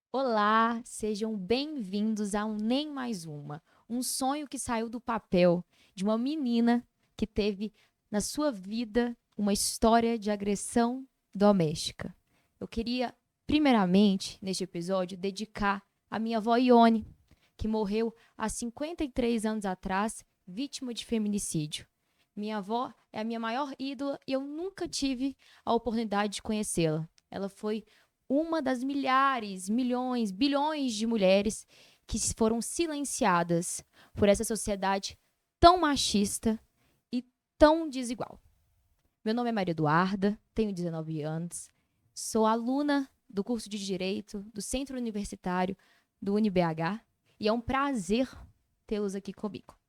Olá, sejam bem-vindos a Nem Mais Uma, um sonho que saiu do papel de uma menina que teve na sua vida uma história de agressão doméstica. Eu queria, primeiramente, neste episódio, dedicar à minha avó Ione, que morreu há 53 anos atrás, vítima de feminicídio. Minha avó é a minha maior ídola e eu nunca tive a oportunidade de conhecê-la. Ela foi uma das milhares, milhões, bilhões de mulheres que foram silenciadas por essa sociedade tão machista e tão desigual. Meu nome é Maria Eduarda, tenho 19 anos, sou aluna do curso de Direito do Centro Universitário do UniBH e é um prazer tê-los aqui comigo.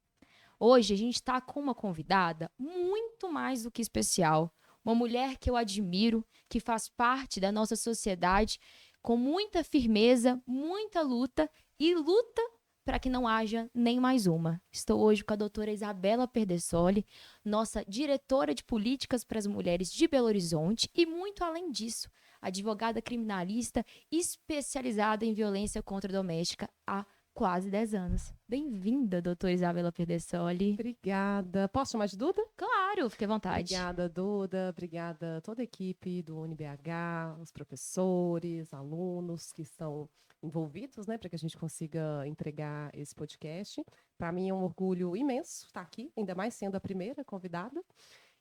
Hoje a gente está com uma convidada muito mais do que especial, uma mulher que eu admiro, que faz parte da nossa sociedade com muita firmeza, muita luta e luta para que não haja nem mais uma. Estou hoje com a doutora Isabela Perdesoli, nossa diretora de políticas para as mulheres de Belo Horizonte e, muito além disso, advogada criminalista especializada em violência contra a doméstica há quase 10 anos. Bem-vinda, doutora Isabela Perdesoli. Obrigada. Posso chamar de Duda? Claro, fique à vontade. Obrigada, Duda. Obrigada a toda a equipe do UniBH, os professores, alunos que estão envolvidos, né, para que a gente consiga entregar esse podcast. Para mim é um orgulho imenso estar aqui, ainda mais sendo a primeira convidada.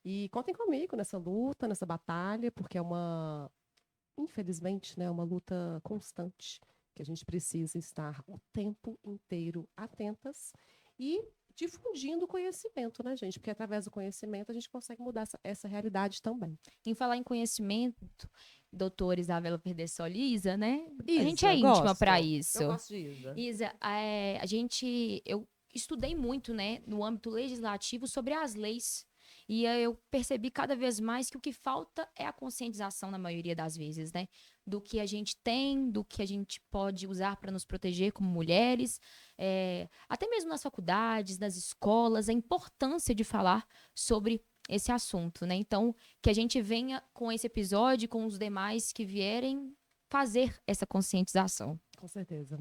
E contem comigo nessa luta, nessa batalha, porque é infelizmente, né, uma luta constante que a gente precisa estar o tempo inteiro atentas e difundindo conhecimento, né, gente? Porque através do conhecimento a gente consegue mudar essa realidade também. Em falar em conhecimento, doutora Isabela Perdesoli, Isa, né? A gente é Isa, íntima para gosto. isso. Eu gosto de Isa. Isa, eu estudei muito, né, no âmbito legislativo sobre as leis. E eu percebi cada vez mais que o que falta é a conscientização na maioria das vezes, né? Do que a gente tem, do que a gente pode usar para nos proteger como mulheres, até mesmo nas faculdades, nas escolas, a importância de falar sobre esse assunto, né? Então, que a gente venha com esse episódio, com os demais que vierem fazer essa conscientização. Com certeza.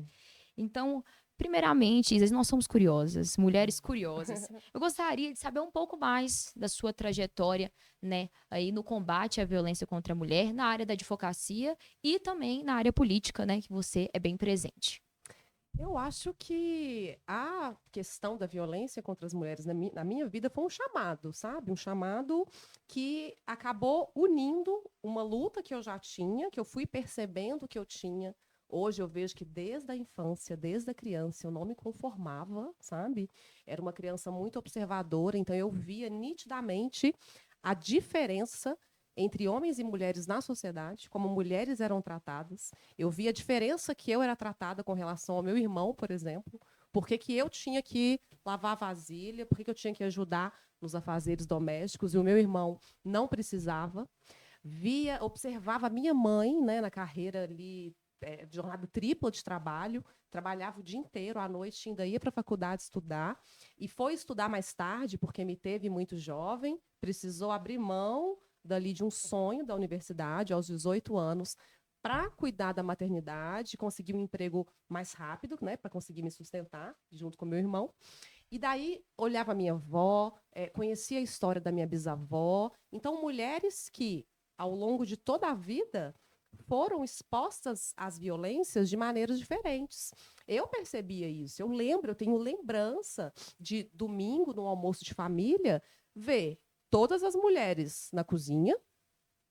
Então, primeiramente, Isa, nós somos curiosas, mulheres curiosas. Eu gostaria de saber um pouco mais da sua trajetória, né, aí no combate à violência contra a mulher, na área da advocacia e também na área política, né, que você é bem presente. Eu acho que a questão da violência contra as mulheres na minha vida foi um chamado, sabe? Um chamado que acabou unindo uma luta que eu já tinha, que eu fui percebendo que eu tinha. Hoje eu vejo que desde a infância, desde a criança, eu não me conformava, sabe? Era uma criança muito observadora, então eu via nitidamente a diferença entre homens e mulheres na sociedade, como mulheres eram tratadas. Eu via a diferença que eu era tratada com relação ao meu irmão, por exemplo. Por que eu tinha que lavar a vasilha, por que eu tinha que ajudar nos afazeres domésticos e o meu irmão não precisava. Observava a minha mãe, né, na carreira ali, de jornada tripla de trabalho, trabalhava o dia inteiro, à noite ainda ia para a faculdade estudar, e foi estudar mais tarde, porque me teve muito jovem, precisou abrir mão dali de um sonho da universidade, aos 18 anos, para cuidar da maternidade, conseguir um emprego mais rápido, né, para conseguir me sustentar, junto com meu irmão. E daí olhava a minha avó, conhecia a história da minha bisavó. Então, mulheres que, ao longo de toda a vida, foram expostas às violências de maneiras diferentes. Eu percebia isso. Eu tenho lembrança de domingo, no almoço de família, ver todas as mulheres na cozinha,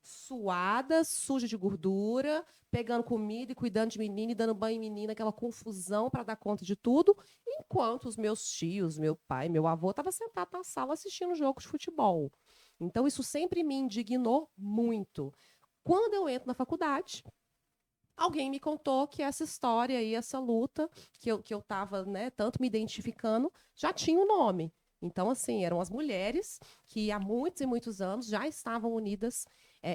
suada, suja de gordura, pegando comida e cuidando de menina e dando banho em menina, aquela confusão para dar conta de tudo, enquanto os meus tios, meu pai, meu avô estavam sentados na sala assistindo um jogo de futebol. Então isso sempre me indignou muito. Quando eu entro na faculdade, alguém me contou que essa história e essa luta que eu estava, né, tanto me identificando já tinha um nome. Então, assim, eram as mulheres que há muitos e muitos anos já estavam unidas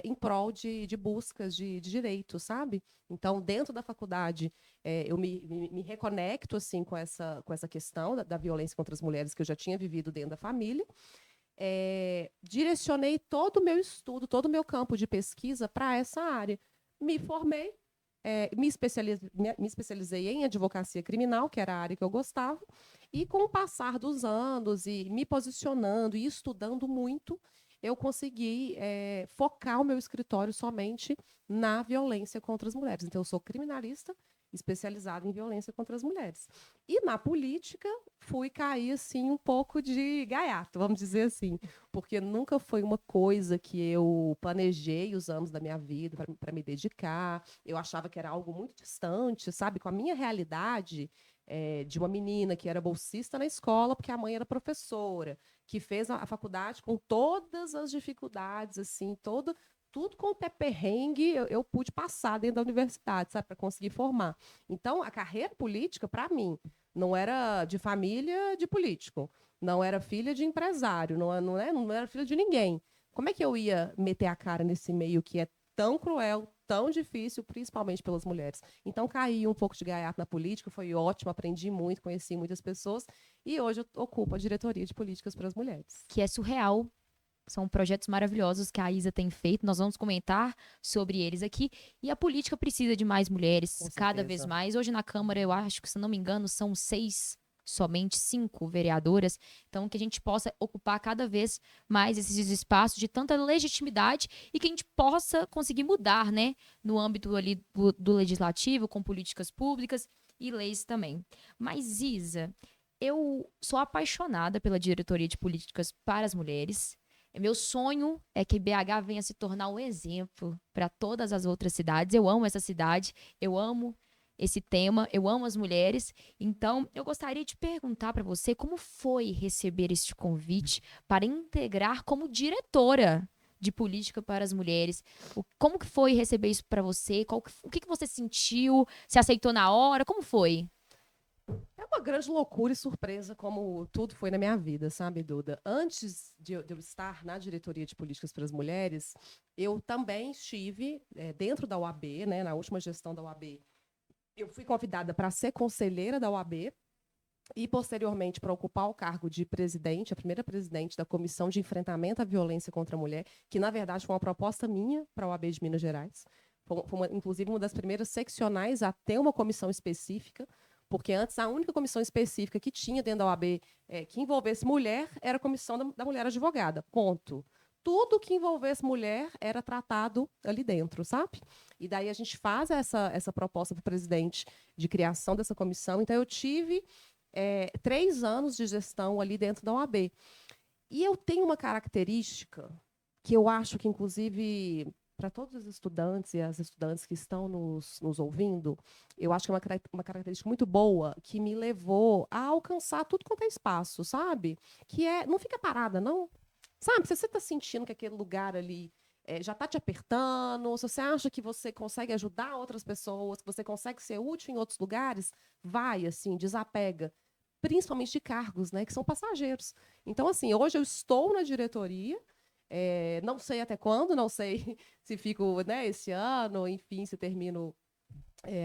em prol de buscas de direitos, sabe? Então, dentro da faculdade, eu me reconecto assim com essa questão da violência contra as mulheres que eu já tinha vivido dentro da família. Direcionei todo o meu estudo, todo o meu campo de pesquisa para essa área. Me formei, Me especializei em advocacia criminal, que era a área que eu gostava, e com o passar dos anos e me posicionando e estudando muito, eu consegui focar o meu escritório somente na violência contra as mulheres. Então, eu sou criminalista especializada em violência contra as mulheres. E na política, fui cair assim um pouco de gaiato, vamos dizer assim, porque nunca foi uma coisa que eu planejei os anos da minha vida para me dedicar. Eu achava que era algo muito distante, sabe, com a minha realidade. De uma menina que era bolsista na escola porque a mãe era professora, que fez a faculdade com todas as dificuldades, assim, tudo com o pé perrengue, eu pude passar dentro da universidade, sabe, para conseguir formar. Então, a carreira política, para mim, não era de família de político, não era filha de empresário, não era filha de ninguém. Como é que eu ia meter a cara nesse meio que é tão cruel, tão difícil, principalmente pelas mulheres? Então, caí um pouco de gaiato na política, foi ótimo, aprendi muito, conheci muitas pessoas, e hoje eu ocupo a diretoria de políticas para as mulheres. Que é surreal. São projetos maravilhosos que a Isa tem feito. Nós vamos comentar sobre eles aqui. E a política precisa de mais mulheres, Com cada vez certeza. mais. Hoje na Câmara, eu acho que, se não me engano, são somente 5 vereadoras. Então, que a gente possa ocupar cada vez mais esses espaços de tanta legitimidade e que a gente possa conseguir mudar, né? No âmbito ali do legislativo, com políticas públicas e leis também. Mas, Isa, eu sou apaixonada pela diretoria de políticas para as mulheres. Meu sonho é que BH venha se tornar um exemplo para todas as outras cidades. Eu amo essa cidade, eu amo esse tema, eu amo as mulheres. Então, eu gostaria de perguntar para você como foi receber este convite para integrar como diretora de política para as mulheres. Como que foi receber isso para você? O que você sentiu? Se aceitou na hora? Como foi? É uma grande loucura e surpresa, como tudo foi na minha vida, sabe, Duda? Antes de eu estar na diretoria de políticas para as mulheres, eu também estive dentro da OAB, né, na última gestão da OAB. Eu fui convidada para ser conselheira da OAB e, posteriormente, para ocupar o cargo de presidente, a primeira presidente da Comissão de Enfrentamento à Violência contra a Mulher, que, na verdade, foi uma proposta minha para a OAB de Minas Gerais. Inclusive, uma das primeiras seccionais a ter uma comissão específica, porque antes a única comissão específica que tinha dentro da OAB que envolvesse mulher era a comissão da mulher advogada, ponto. Tudo que envolvesse mulher era tratado ali dentro, sabe? E daí a gente faz essa proposta para o presidente de criação dessa comissão. Então, eu tive 3 anos de gestão ali dentro da OAB. E eu tenho uma característica que eu acho que, inclusive, para todos os estudantes e as estudantes que estão nos ouvindo, eu acho que é uma característica muito boa que me levou a alcançar tudo quanto é espaço, sabe? Que não fica parada, não. Sabe, se você está sentindo que aquele lugar ali já está te apertando, se você acha que você consegue ajudar outras pessoas, que você consegue ser útil em outros lugares, vai, assim, desapega. Principalmente de cargos, né, que são passageiros. Então, assim, hoje eu estou na diretoria, não sei até quando, não sei se fico, né, esse ano, enfim, se termino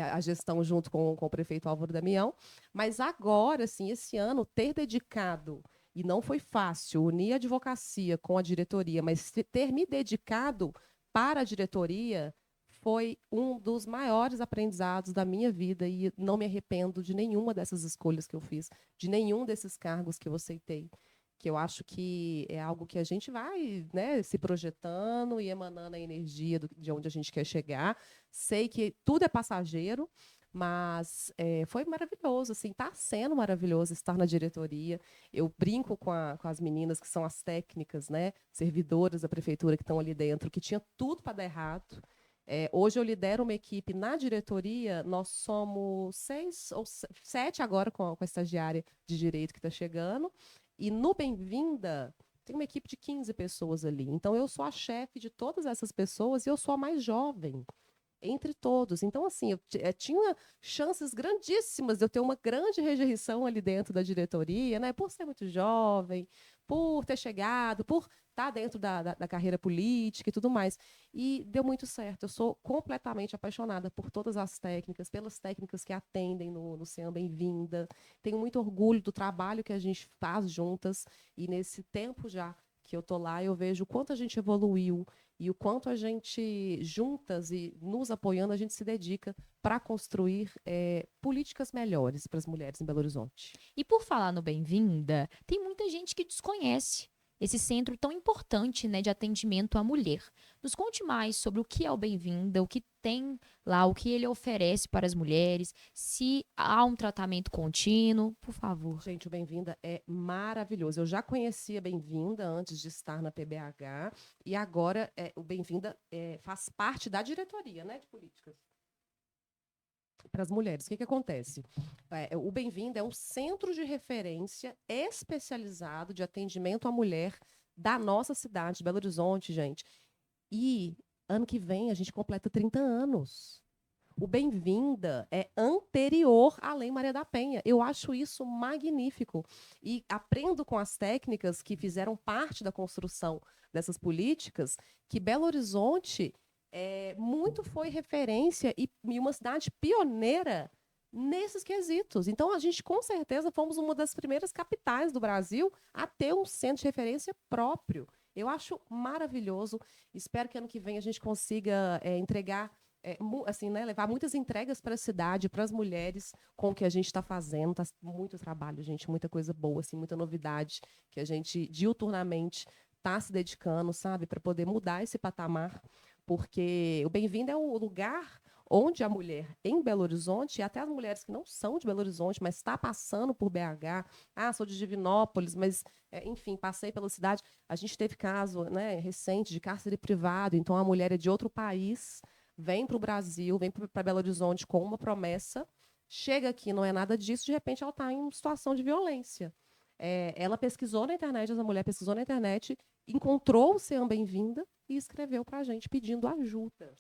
a gestão junto com o prefeito Álvaro Damião, mas agora, assim, esse ano, ter dedicado, e não foi fácil, unir a advocacia com a diretoria, mas ter me dedicado para a diretoria foi um dos maiores aprendizados da minha vida e não me arrependo de nenhuma dessas escolhas que eu fiz, de nenhum desses cargos que eu aceitei, que eu acho que é algo que a gente vai, né, se projetando e emanando a energia de onde a gente quer chegar. Sei que tudo é passageiro, mas foi maravilhoso, assim, está sendo maravilhoso estar na diretoria. Eu brinco com as meninas que são as técnicas, né, servidoras da prefeitura que estão ali dentro, que tinha tudo para dar errado. Hoje eu lidero uma equipe na diretoria, nós somos 6 ou 7 agora com a estagiária de direito que está chegando, e no Bem-vinda tem uma equipe de 15 pessoas ali. Então eu sou a chefe de todas essas pessoas e eu sou a mais jovem entre todos. Então, assim, eu tinha chances grandíssimas de eu ter uma grande rejeição ali dentro da diretoria, né? Por ser muito jovem, por ter chegado, por estar dentro da carreira política e tudo mais. E deu muito certo. Eu sou completamente apaixonada por todas as técnicas, pelas técnicas que atendem no CEAM Bem-vinda. Tenho muito orgulho do trabalho que a gente faz juntas. E nesse tempo já que eu tô lá, eu vejo o quanto a gente evoluiu e o quanto a gente, juntas e nos apoiando, a gente se dedica para construir políticas melhores para as mulheres em Belo Horizonte. E por falar no Bem-vinda, tem muita gente que desconhece esse centro tão importante, né, de atendimento à mulher. Nos conte mais sobre o que é o Bem-vinda, o que tem lá, o que ele oferece para as mulheres, se há um tratamento contínuo, por favor. Gente, o Bem-vinda é maravilhoso. Eu já conhecia Bem-vinda antes de estar na PBH e agora o Bem-vinda faz parte da diretoria, né, de políticas para as mulheres. O que acontece? O Bem-vinda é um centro de referência especializado de atendimento à mulher da nossa cidade, de Belo Horizonte, gente. E ano que vem a gente completa 30 anos. O Bem-vinda é anterior à Lei Maria da Penha. Eu acho isso magnífico. E aprendo com as técnicas que fizeram parte da construção dessas políticas que Belo Horizonte muito foi referência e uma cidade pioneira nesses quesitos. Então, a gente, com certeza, fomos uma das primeiras capitais do Brasil a ter um centro de referência próprio. Eu acho maravilhoso. Espero que ano que vem a gente consiga entregar assim, né, levar muitas entregas para a cidade, para as mulheres, com o que a gente está fazendo. Tá muito trabalho, gente, muita coisa boa, assim, muita novidade que a gente diuturnamente está se dedicando, sabe, para poder mudar esse patamar, porque o Bem-vindo é o lugar onde a mulher em Belo Horizonte, e até as mulheres que não são de Belo Horizonte, mas está passando por BH, sou de Divinópolis, mas, enfim, passei pela cidade. A gente teve caso, né, recente de cárcere privado, então a mulher é de outro país, vem para o Brasil, vem para Belo Horizonte com uma promessa, chega aqui, não é nada disso, de repente ela está em uma situação de violência. Ela pesquisou na internet, essa mulher pesquisou na internet, encontrou o Sean Bem-vinda e escreveu para a gente pedindo ajuda.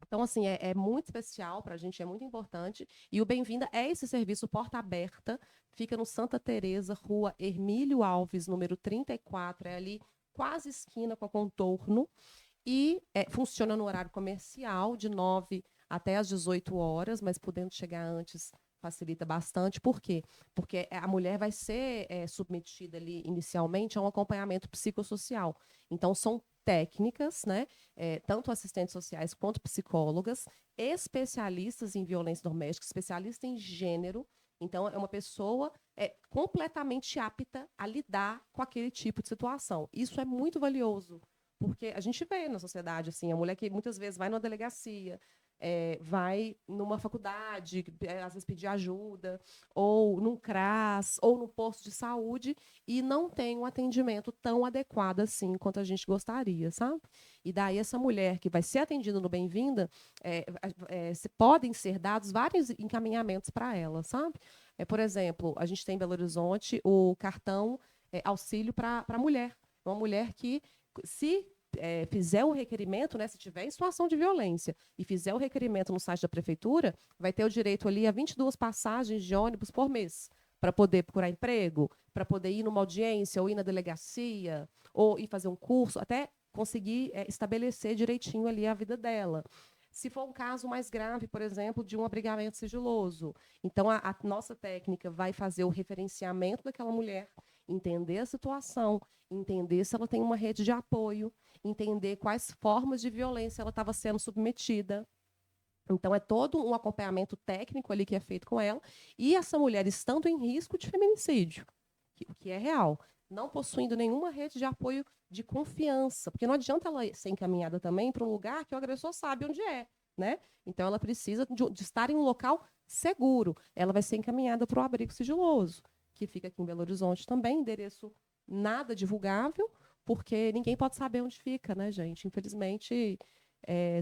Então, assim, é muito especial para a gente, é muito importante. E o Bem-vinda é esse serviço porta aberta, fica no Santa Teresa, rua Hermílio Alves, número 34, é ali quase esquina com a Contorno. E funciona no horário comercial, de 9 até às 18 horas, mas podendo chegar antes facilita bastante. Por quê? Porque a mulher vai ser submetida ali inicialmente a um acompanhamento psicossocial. Então, são técnicas, né, tanto assistentes sociais quanto psicólogas, especialistas em violência doméstica, especialistas em gênero. Então, é uma pessoa completamente apta a lidar com aquele tipo de situação. Isso é muito valioso, porque a gente vê na sociedade, assim, a mulher que muitas vezes vai numa delegacia, vai numa faculdade, às vezes pedir ajuda, ou num CRAS, ou no posto de saúde, e não tem um atendimento tão adequado assim quanto a gente gostaria, sabe? E daí essa mulher que vai ser atendida no Bem-vinda, podem ser dados vários encaminhamentos para ela, sabe? Por exemplo, a gente tem em Belo Horizonte o cartão auxílio para a mulher. Uma mulher que, se fizer o requerimento, né, se tiver em situação de violência e fizer o requerimento no site da prefeitura, vai ter o direito ali a 22 passagens de ônibus por mês para poder procurar emprego, para poder ir numa audiência ou ir na delegacia, ou ir fazer um curso, até conseguir estabelecer direitinho ali a vida dela. Se for um caso mais grave, por exemplo, de um abrigamento sigiloso, então a nossa técnica vai fazer o referenciamento daquela mulher, entender a situação, entender se ela tem uma rede de apoio, entender quais formas de violência ela estava sendo submetida. Então, é todo um acompanhamento técnico ali que é feito com ela. E essa mulher estando em risco de feminicídio, que é real, não possuindo nenhuma rede de apoio de confiança, porque não adianta ela ser encaminhada também para um lugar que o agressor sabe onde é, né? Então, ela precisa de estar em um local seguro. Ela vai ser encaminhada para o abrigo sigiloso, que fica aqui em Belo Horizonte também, endereço nada divulgável, porque ninguém pode saber onde fica, né, gente? Infelizmente,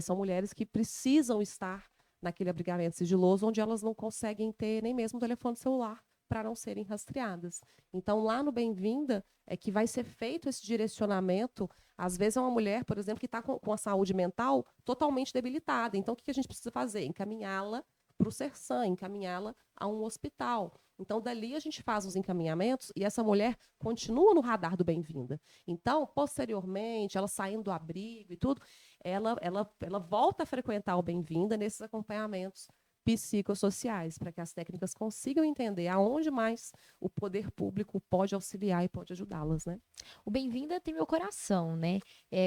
são mulheres que precisam estar naquele abrigamento sigiloso, onde elas não conseguem ter nem mesmo um telefone celular para não serem rastreadas. Então, lá no Bem-vinda é que vai ser feito esse direcionamento. Às vezes é uma mulher, por exemplo, que está com a saúde mental totalmente debilitada. Então, o que a gente precisa fazer? Encaminhá-la para o Sersan, encaminhá-la a um hospital. Então, dali a gente faz os encaminhamentos e essa mulher continua no radar do Bem-vinda. Então, posteriormente, ela saindo do abrigo e tudo, ela volta a frequentar o Bem-vinda nesses acompanhamentos psicossociais, para que as técnicas consigam entender aonde mais o poder público pode auxiliar e pode ajudá-las, né? O Bem-vinda tem meu coração, né?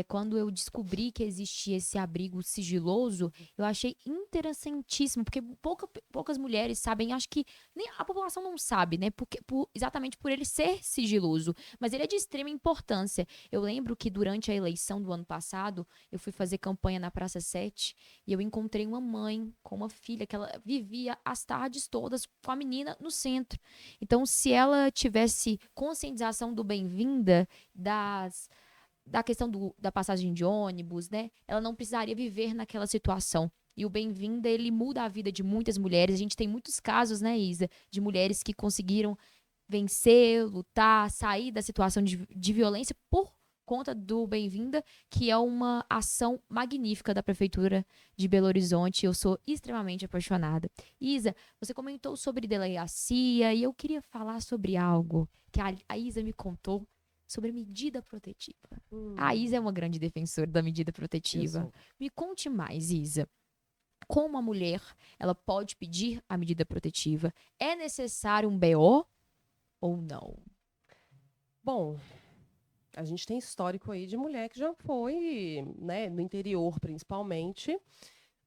Quando eu descobri que existia esse abrigo sigiloso, eu achei interessantíssimo, porque poucas mulheres sabem, acho que nem a população não sabe, né? Exatamente por ele ser sigiloso, mas ele é de extrema importância. Eu lembro que durante a eleição do ano passado, eu fui fazer campanha na Praça 7 e eu encontrei uma mãe com uma filha que ela vivia as tardes todas com a menina no centro. Então, se ela tivesse conscientização do Bem-vinda, das da questão da passagem de ônibus, né? Ela não precisaria viver naquela situação. E o Bem-vinda, ele muda a vida de muitas mulheres. A gente tem muitos casos, né, Isa, de mulheres que conseguiram vencer, lutar, sair da situação de violência por conta do Bem-vinda, que é uma ação magnífica da Prefeitura de Belo Horizonte. Eu sou extremamente apaixonada. Isa, você comentou sobre delegacia e eu queria falar sobre algo que a Isa me contou sobre medida protetiva. A Isa é uma grande defensora da medida protetiva. Me conte mais, Isa. Como a mulher, ela pode pedir a medida protetiva? É necessário um BO ou não? Bom, a gente tem histórico aí de mulher que já foi, né, no interior principalmente,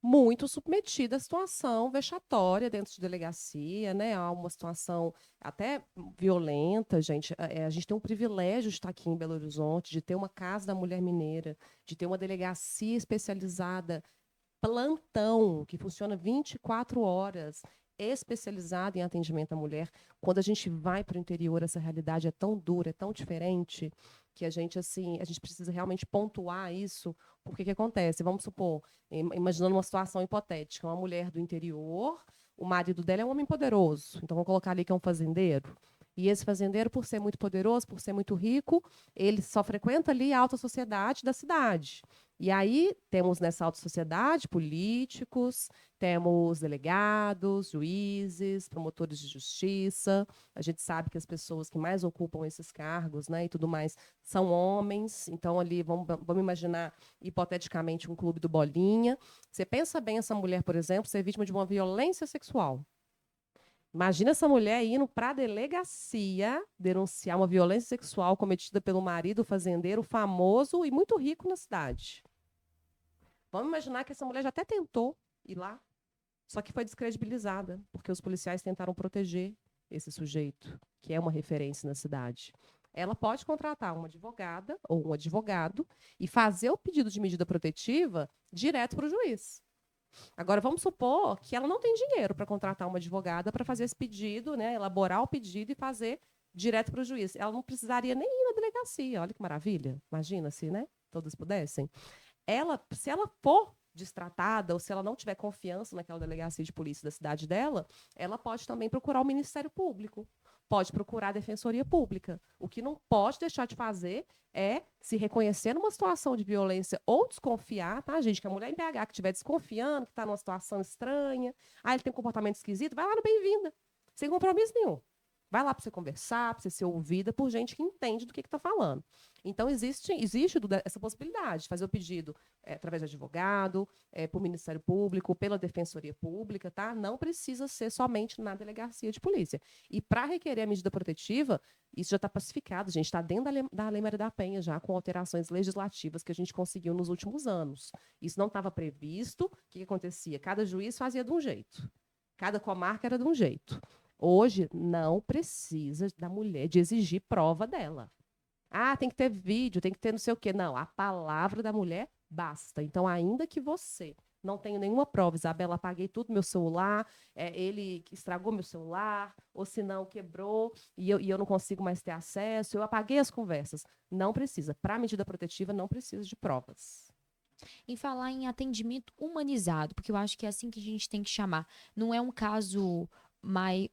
muito submetida à situação vexatória dentro de delegacia, né? Há uma situação até violenta, gente. A gente tem um privilégio de estar aqui em Belo Horizonte, de ter uma Casa da Mulher Mineira, de ter uma delegacia especializada, plantão, que funciona 24 horas, especializada em atendimento à mulher. Quando a gente vai para o interior, essa realidade é tão dura, é tão diferente, que a gente, assim, a gente precisa realmente pontuar isso, porque o que acontece? Vamos supor, imaginando uma situação hipotética, uma mulher do interior, o marido dela é um homem poderoso, então vamos colocar ali que é um fazendeiro, e esse fazendeiro, por ser muito poderoso, por ser muito rico, ele só frequenta ali a alta sociedade da cidade. E aí temos nessa alta sociedade políticos, temos delegados, juízes, promotores de justiça. A gente sabe que as pessoas que mais ocupam esses cargos, né, e tudo mais, são homens. Então, ali, vamos imaginar, hipoteticamente, um clube do Bolinha. Você pensa bem essa mulher, por exemplo, ser vítima de uma violência sexual. Imagina essa mulher indo para a delegacia denunciar uma violência sexual cometida pelo marido fazendeiro famoso e muito rico na cidade. Vamos imaginar que essa mulher já até tentou ir lá, só que foi descredibilizada, porque os policiais tentaram proteger esse sujeito, que é uma referência na cidade. Ela pode contratar uma advogada ou um advogado e fazer o pedido de medida protetiva direto para o juiz. Agora, vamos supor que ela não tem dinheiro para contratar uma advogada para fazer esse pedido, né, elaborar o pedido e fazer direto para o juiz. Ela não precisaria nem ir na delegacia. Olha que maravilha. Imagina se, né, todas pudessem. Se ela for destratada ou se ela não tiver confiança naquela delegacia de polícia da cidade dela, ela pode também procurar o Ministério Público, pode procurar a Defensoria Pública. O que não pode deixar de fazer é se reconhecer numa situação de violência ou desconfiar, tá, gente? Que a mulher em BH que estiver desconfiando, que está numa situação estranha, ele tem um comportamento esquisito, vai lá no Bem-vinda, sem compromisso nenhum. Vai lá para você conversar, para você ser ouvida por gente que entende do que está falando. Então, existe essa possibilidade de fazer o pedido através de advogado, por Ministério Público, pela Defensoria Pública, tá? Não precisa ser somente na delegacia de polícia. E para requerer a medida protetiva, isso já está pacificado, gente, está dentro da Lei Maria da Penha, já com alterações legislativas que a gente conseguiu nos últimos anos. Isso não estava previsto. O que acontecia? Cada juiz fazia de um jeito. Cada comarca era de um jeito. Hoje, não precisa da mulher de exigir prova dela. Tem que ter vídeo, tem que ter não sei o quê. Não, a palavra da mulher basta. Então, ainda que você não tenha nenhuma prova, Isabela, apaguei tudo no meu celular, ele estragou meu celular, ou se não, quebrou, e eu não consigo mais ter acesso, eu apaguei as conversas. Não precisa. Para a medida protetiva, não precisa de provas. Em falar em atendimento humanizado, porque eu acho que é assim que a gente tem que chamar. Não é um caso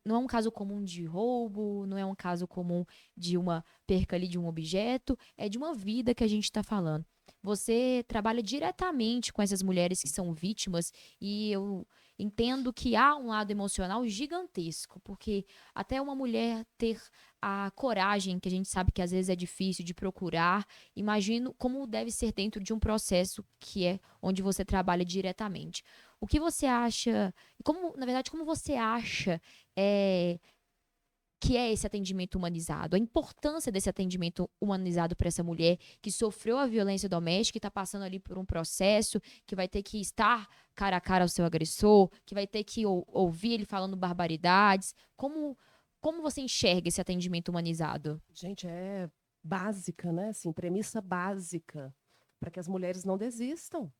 não é um caso comum de roubo, não é um caso comum de uma perca ali de um objeto, é de uma vida que a gente está falando. você trabalha diretamente com essas mulheres que são vítimas e eu entendo que há um lado emocional gigantesco, porque até uma mulher ter a coragem, que a gente sabe que às vezes é difícil de procurar, imagino como deve ser dentro de um processo que é onde você trabalha diretamente. O que você acha, como, na verdade, como você acha é, que é esse atendimento humanizado, a importância desse atendimento humanizado para essa mulher que sofreu a violência doméstica, que está passando ali por um processo, que vai ter que estar cara a cara ao seu agressor, que vai ter que ouvir ele falando barbaridades. Como você enxerga esse atendimento humanizado? Gente, é básica, né? Assim, premissa básica para que as mulheres não desistam.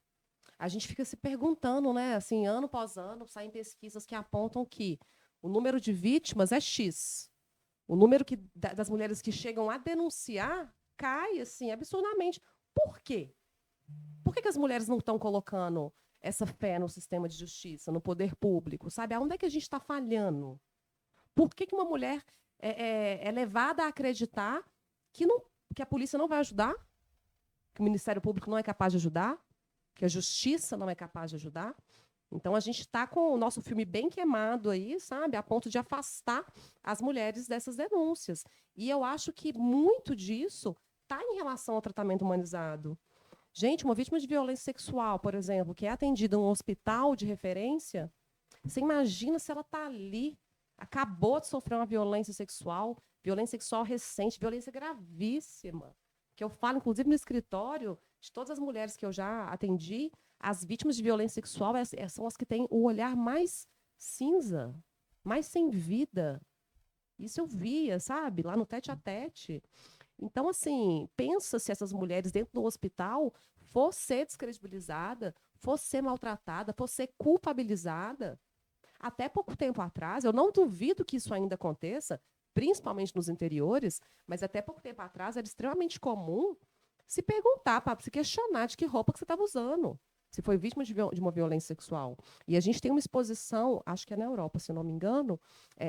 A gente fica se perguntando, né? Assim, ano após ano, saem pesquisas que apontam que o número de vítimas é X. O número das mulheres que chegam a denunciar cai, assim, absurdamente. Por quê? Por que as mulheres não estão colocando essa fé no sistema de justiça, no poder público? Sabe? Aonde é que a gente está falhando? Por que uma mulher é levada a acreditar que, não, que a polícia não vai ajudar? Que o Ministério Público não é capaz de ajudar? Que a justiça não é capaz de ajudar? Então, a gente está com o nosso filme bem queimado aí, sabe? A ponto de afastar as mulheres dessas denúncias. E eu acho que muito disso está em relação ao tratamento humanizado. Gente, uma vítima de violência sexual, por exemplo, que é atendida em um hospital de referência, você imagina se ela está ali, acabou de sofrer uma violência sexual recente, violência gravíssima. Que eu falo, inclusive, no escritório, de todas as mulheres que eu já atendi, as vítimas de violência sexual são as que têm o olhar mais cinza, mais sem vida. Isso eu via, sabe? Lá no tete a tete. Então, assim, pensa se essas mulheres dentro do hospital for ser descredibilizada, for ser maltratada, for ser culpabilizada. Até pouco tempo atrás, eu não duvido que isso ainda aconteça, principalmente nos interiores, mas até pouco tempo atrás era extremamente comum se perguntar, se questionar de que roupa que você estava usando, se foi vítima de uma violência sexual. E a gente tem uma exposição, acho que é na Europa, se não me engano,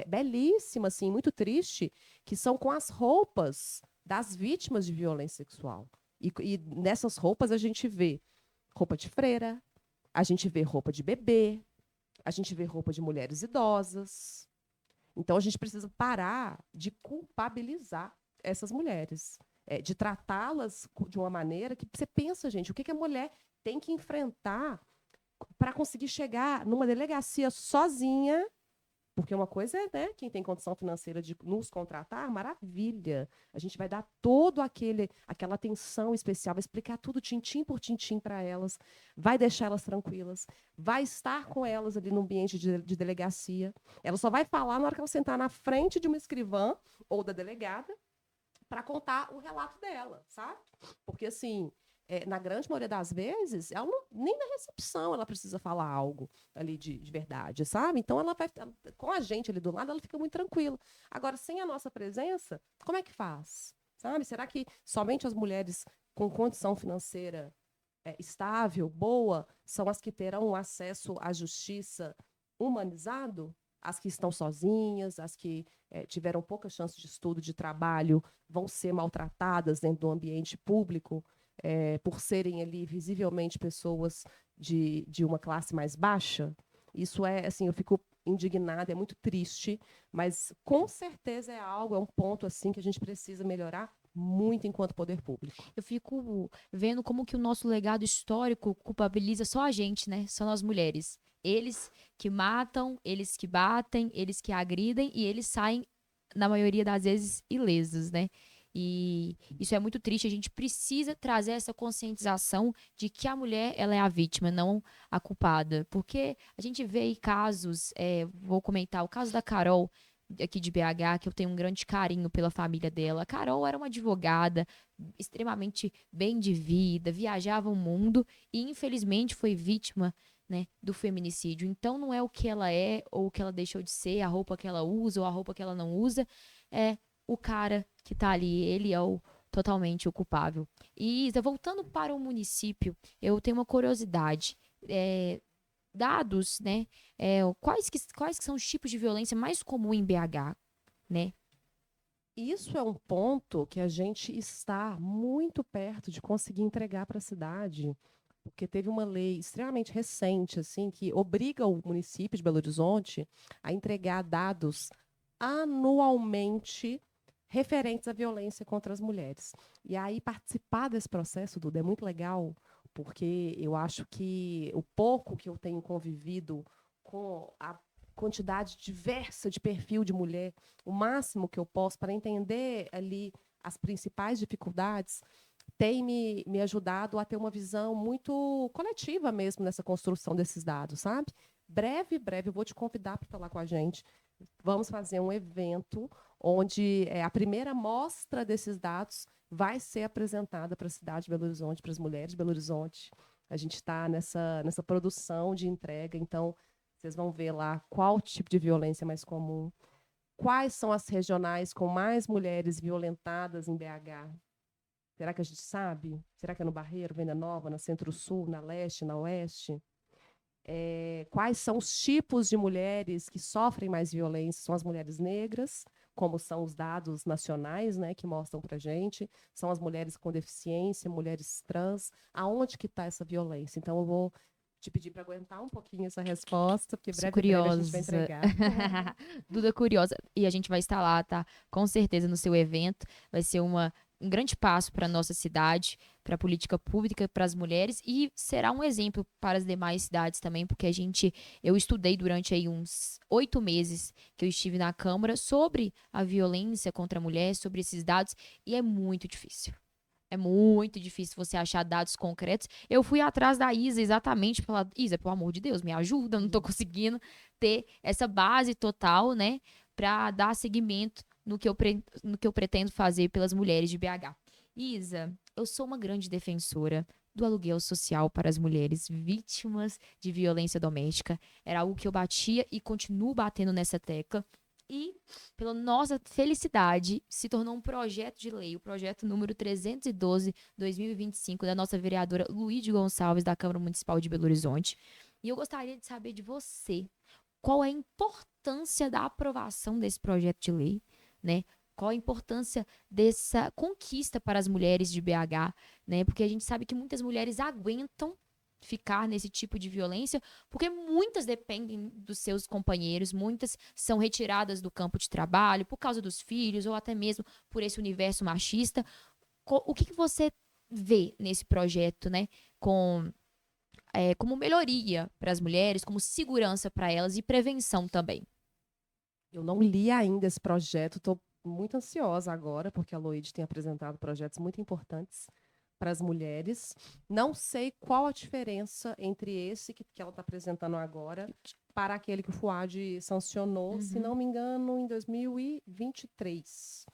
belíssima, assim, muito triste, que são com as roupas das vítimas de violência sexual. E nessas roupas a gente vê roupa de freira, a gente vê roupa de bebê, a gente vê roupa de mulheres idosas. Então, a gente precisa parar de culpabilizar essas mulheres, de tratá-las de uma maneira que você pensa, gente, o que a mulher tem que enfrentar para conseguir chegar numa delegacia sozinha, porque uma coisa é, né, quem tem condição financeira de nos contratar, maravilha. A gente vai dar todo aquela atenção especial, vai explicar tudo tintim por tintim para elas, vai deixar elas tranquilas, vai estar com elas ali no ambiente de delegacia. Ela só vai falar na hora que ela sentar na frente de uma escrivã ou da delegada para contar o relato dela, sabe? Porque assim, na grande maioria das vezes, ela nem na recepção ela precisa falar algo ali de verdade, sabe? Então ela vai, com a gente ali do lado, ela fica muito tranquila. Agora, sem a nossa presença, como é que faz? Sabe? Será que somente as mulheres com condição financeira estável, boa, são as que terão acesso à justiça humanizado? As que estão sozinhas, as que tiveram pouca chance de estudo, de trabalho, vão ser maltratadas dentro do ambiente público, por serem ali visivelmente pessoas de uma classe mais baixa. Isso assim, eu fico indignada, é muito triste, mas com certeza é um ponto assim que a gente precisa melhorar muito enquanto poder público. Eu fico vendo como que o nosso legado histórico culpabiliza só a gente, né? Só nós mulheres. Eles que matam, eles que batem, eles que agridem e eles saem, na maioria das vezes, ilesos, né? E isso é muito triste. A gente precisa trazer essa conscientização de que a mulher ela é a vítima, não a culpada. Porque a gente vê aí casos, vou comentar o caso da Carol, aqui de BH, que eu tenho um grande carinho pela família dela. A Carol era uma advogada extremamente bem de vida, viajava o mundo e infelizmente foi vítima, né, do feminicídio. Então não é o que ela é ou o que ela deixou de ser, a roupa que ela usa ou a roupa que ela não usa, é o cara que tá ali, ele é o totalmente o culpável. E Isa, voltando para o município, eu tenho uma curiosidade. Dados, né? Quais que são os tipos de violência mais comum em BH, né? Isso é um ponto que a gente está muito perto de conseguir entregar para a cidade, porque teve uma lei extremamente recente, assim, que obriga o município de Belo Horizonte a entregar dados anualmente referentes à violência contra as mulheres. E aí participar desse processo, Duda, é muito legal, porque eu acho que o pouco que eu tenho convivido com a quantidade diversa de perfil de mulher, o máximo que eu posso para entender ali as principais dificuldades, tem me ajudado a ter uma visão muito coletiva mesmo nessa construção desses dados, sabe? Breve, eu vou te convidar para falar com a gente. Vamos fazer um evento onde a primeira mostra desses dados vai ser apresentada para a cidade de Belo Horizonte, para as mulheres de Belo Horizonte. A gente está nessa produção de entrega, então vocês vão ver lá qual tipo de violência é mais comum, quais são as regionais com mais mulheres violentadas em BH. Será que a gente sabe? Será que é no Barreiro, Venda Nova, na Centro-Sul, na Leste, na Oeste? Quais são os tipos de mulheres que sofrem mais violência? São as mulheres negras, como são os dados nacionais, né, que mostram para a gente, são as mulheres com deficiência, mulheres trans, aonde que está essa violência? Então, eu vou te pedir para aguentar um pouquinho essa resposta, porque Sou breve a gente vai curiosa. entregar. Duda curiosa. E a gente vai estar lá, tá? Com certeza no seu evento. Vai ser um grande passo para a nossa cidade, para a política pública, para as mulheres e será um exemplo para as demais cidades também, porque eu estudei durante aí uns 8 meses que eu estive na Câmara sobre a violência contra a mulher, sobre esses dados e é muito difícil. É muito difícil você achar dados concretos. Eu fui atrás da Isa exatamente para falar, Isa, pelo amor de Deus, me ajuda, eu não tô conseguindo ter essa base total, né, para dar seguimento no que eu pretendo fazer pelas mulheres de BH. Isa, eu sou uma grande defensora do aluguel social para as mulheres vítimas de violência doméstica. Era algo que eu batia e continuo batendo nessa tecla. E, pela nossa felicidade, se tornou um projeto de lei, o projeto número 312/2025 da nossa vereadora Luíde Gonçalves, da Câmara Municipal de Belo Horizonte. E eu gostaria de saber de você, qual é a importância da aprovação desse projeto de lei, né? Qual a importância dessa conquista para as mulheres de BH, né? Porque a gente sabe que muitas mulheres aguentam ficar nesse tipo de violência, porque muitas dependem dos seus companheiros, muitas são retiradas do campo de trabalho por causa dos filhos ou até mesmo por esse universo machista. O que você vê nesse projeto, né, como melhoria para as mulheres, como segurança para elas e prevenção também? Eu não li ainda esse projeto, estou muito ansiosa agora, porque a Loide tem apresentado projetos muito importantes para as mulheres. Não sei qual a diferença entre esse que ela está apresentando agora para aquele que o FUAD sancionou, se Uhum. não me engano, em 2023,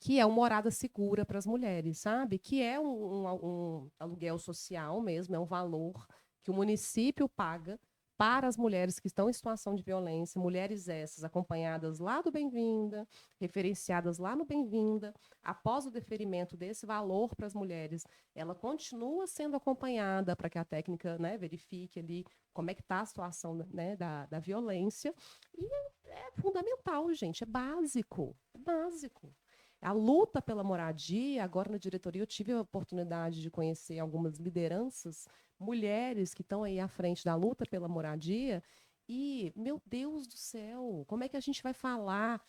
que é uma morada segura para as mulheres, sabe? Que é um aluguel social mesmo, é um valor que o município paga para as mulheres que estão em situação de violência, mulheres essas acompanhadas lá do Bem-vinda, referenciadas lá no Bem-vinda, após o deferimento desse valor para as mulheres, ela continua sendo acompanhada para que a técnica, né, verifique ali como é que está a situação, né, da violência, e é fundamental, gente, é básico, é básico. A luta pela moradia, agora na diretoria eu tive a oportunidade de conhecer algumas lideranças, mulheres que estão aí à frente da luta pela moradia, e, meu Deus do céu, como é que a gente vai falar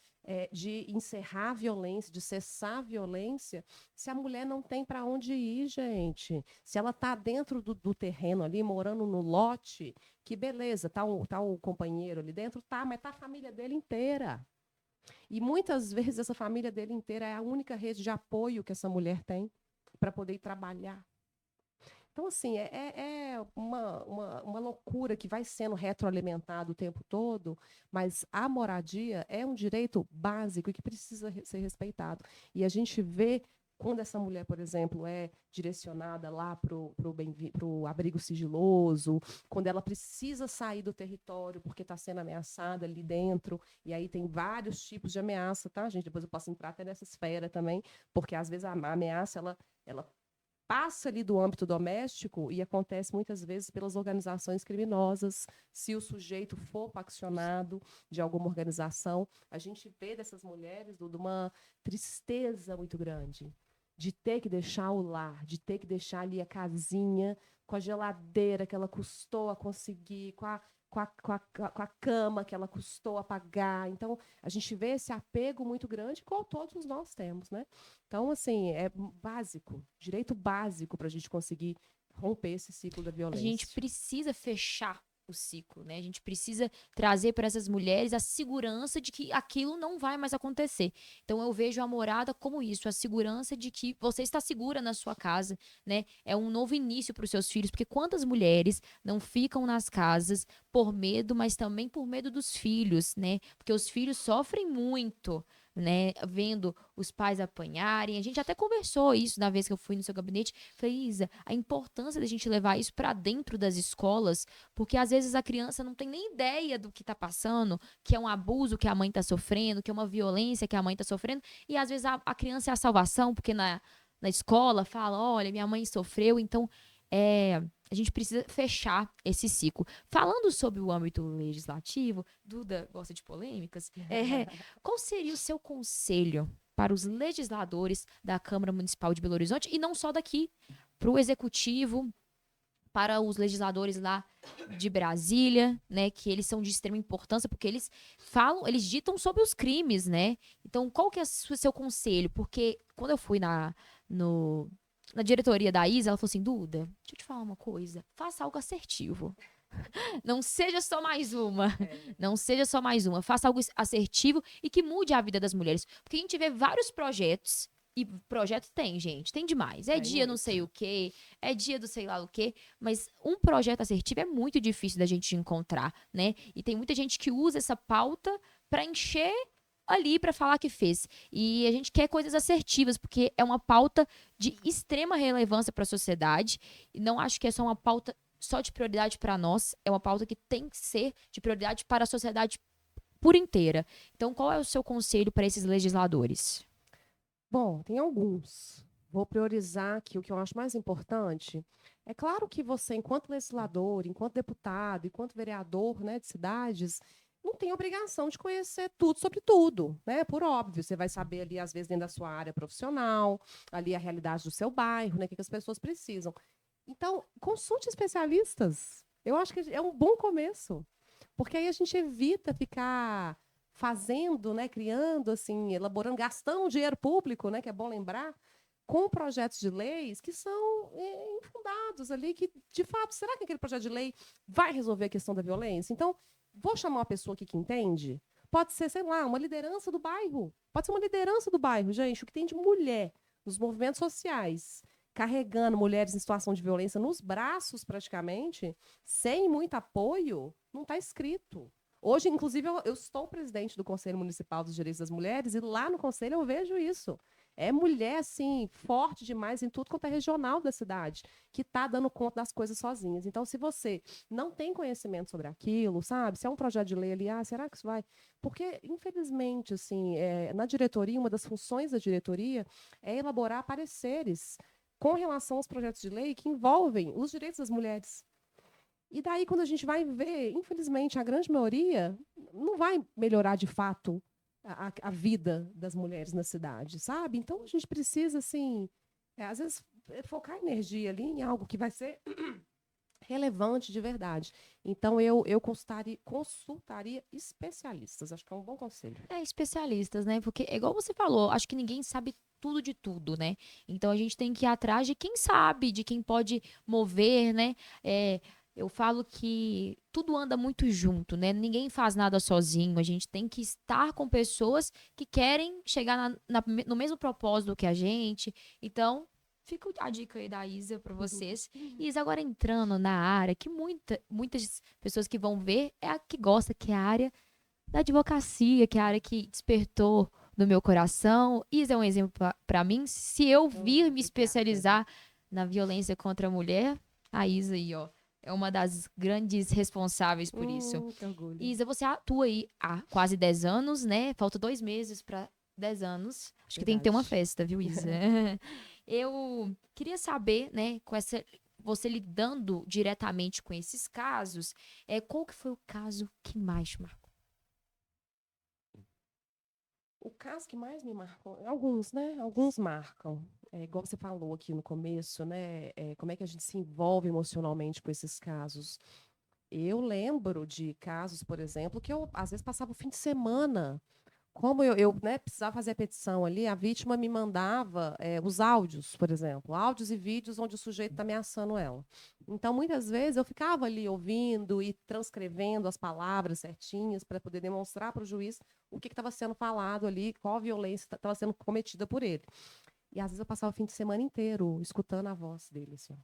de encerrar a violência, de cessar a violência, se a mulher não tem para onde ir, gente? Se ela está dentro do terreno ali, morando no lote, que beleza, tá o companheiro ali dentro, tá, mas tá a família dele inteira. E muitas vezes essa família dele inteira é a única rede de apoio que essa mulher tem para poder ir trabalhar. Então, assim, é uma loucura que vai sendo retroalimentado o tempo todo, mas a moradia é um direito básico e que precisa ser respeitado. E a gente vê quando essa mulher, por exemplo, é direcionada lá para o abrigo sigiloso, quando ela precisa sair do território porque está sendo ameaçada ali dentro, e aí tem vários tipos de ameaça, tá, gente? Depois eu posso entrar até nessa esfera também, porque às vezes a ameaça, ela passa ali do âmbito doméstico e acontece muitas vezes pelas organizações criminosas, se o sujeito for faccionado de alguma organização. A gente vê dessas mulheres, Duda, uma tristeza muito grande de ter que deixar o lar, de ter que deixar ali a casinha com a geladeira que ela custou a conseguir, com a cama que ela custou a pagar. Então, a gente vê esse apego muito grande, qual todos nós temos, né? Então, assim, é básico, direito básico para a gente conseguir romper esse ciclo da A violência. gente precisa fechar o ciclo, né? A gente precisa trazer para essas mulheres a segurança de que aquilo não vai mais acontecer. Então eu vejo a morada como isso, a segurança de que você está segura na sua casa, né? É um novo início para os seus filhos, porque quantas mulheres não ficam nas casas por medo, mas também por medo dos filhos, né? Porque os filhos sofrem muito, né, vendo os pais apanharem. A gente até conversou isso na vez que eu fui no seu gabinete. Falei, Isa, a importância da gente levar isso para dentro das escolas, porque às vezes a criança não tem nem ideia do que está passando, que é um abuso que a mãe está sofrendo, que é uma violência que a mãe está sofrendo, e às vezes a criança é a salvação, porque na escola fala, olha, minha mãe sofreu, então a gente precisa fechar esse ciclo. Falando sobre o âmbito legislativo, Duda gosta de polêmicas, qual seria o seu conselho para os legisladores da Câmara Municipal de Belo Horizonte, e não só daqui, para o executivo, para os legisladores lá de Brasília, né, que eles são de extrema importância, porque eles ditam sobre os crimes, né? Então, qual que é o seu conselho? Porque quando eu fui na diretoria da Isa, ela falou assim, Duda, deixa eu te falar uma coisa, faça algo assertivo. Não seja só mais uma. Não seja só mais uma. Faça algo assertivo e que mude a vida das mulheres. Porque a gente vê vários projetos, e projeto tem, gente, tem demais. É dia não sei o quê, é dia do sei lá o quê, mas um projeto assertivo é muito difícil da gente encontrar, né? E tem muita gente que usa essa pauta para encher ali para falar que fez. E a gente quer coisas assertivas, porque é uma pauta de extrema relevância para a sociedade. E não acho que é só uma pauta só de prioridade para nós, é uma pauta que tem que ser de prioridade para a sociedade por inteira. Então, qual é o seu conselho para esses legisladores? Bom, tem alguns. Vou priorizar aqui o que eu acho mais importante. É claro que você, enquanto legislador, enquanto deputado, enquanto vereador, né, de cidades, não tem obrigação de conhecer tudo sobre tudo, né? Por óbvio, você vai saber ali, às vezes, dentro da sua área profissional, ali a realidade do seu bairro, né? O que as pessoas precisam. Então, consulte especialistas. Eu acho que é um bom começo, porque aí a gente evita ficar fazendo, né, criando, assim, elaborando, gastando dinheiro público, né, que é bom lembrar, com projetos de leis que são infundados ali, que, de fato, será que aquele projeto de lei vai resolver a questão da violência? Então, vou chamar uma pessoa aqui que entende. Pode ser, sei lá, uma liderança do bairro. Pode ser uma liderança do bairro, gente, o que tem de mulher nos movimentos sociais, carregando mulheres em situação de violência nos braços, praticamente, sem muito apoio, não está escrito. Hoje, inclusive, eu sou presidente do Conselho Municipal dos Direitos das Mulheres e lá no Conselho eu vejo isso. É mulher, assim, forte demais em tudo quanto é regional da cidade, que está dando conta das coisas sozinhas. Então, se você não tem conhecimento sobre aquilo, sabe? Se é um projeto de lei ali, será que isso vai? Porque, infelizmente, assim, na diretoria, uma das funções da diretoria é elaborar pareceres com relação aos projetos de lei que envolvem os direitos das mulheres. E daí, quando a gente vai ver, infelizmente, a grande maioria não vai melhorar de fato a vida das mulheres na cidade, sabe? Então, a gente precisa, assim, às vezes, focar energia ali em algo que vai ser relevante de verdade. Então, eu consultaria especialistas. Acho que é um bom conselho. Especialistas, né? Porque, igual você falou, acho que ninguém sabe tudo de tudo, né? Então, a gente tem que ir atrás de quem sabe, de quem pode mover, né? Eu falo que tudo anda muito junto, né? Ninguém faz nada sozinho. A gente tem que estar com pessoas que querem chegar no mesmo propósito que a gente. Então, fica a dica aí da Isa para vocês. Isa, agora entrando na área que muitas pessoas que vão ver é a que gosta, que é a área da advocacia, que é a área que despertou no meu coração. Isa é um exemplo para mim. Se eu vir me especializar na violência contra a mulher, a Isa aí, ó, é uma das grandes responsáveis por isso. Que orgulho. Isa, você atua aí há quase 10 anos, né? Falta 2 meses para 10 anos. Acho que tem que ter uma festa, viu, Isa? Eu queria saber, né, você lidando diretamente com esses casos, qual que foi o caso que mais te marcou? O caso que mais me marcou, alguns, né? Alguns marcam. É, igual você falou aqui no começo, né? Como é que a gente se envolve emocionalmente com esses casos? Eu lembro de casos, por exemplo, que eu às vezes passava o fim de semana. Como né, precisava fazer a petição ali, a vítima me mandava os áudios, por exemplo, áudios e vídeos onde o sujeito está ameaçando ela. Então, muitas vezes, eu ficava ali ouvindo e transcrevendo as palavras certinhas para poder demonstrar para o juiz o que estava sendo falado ali, qual a violência estava sendo cometida por ele. E, às vezes, eu passava o fim de semana inteiro escutando a voz dele, assim, ó,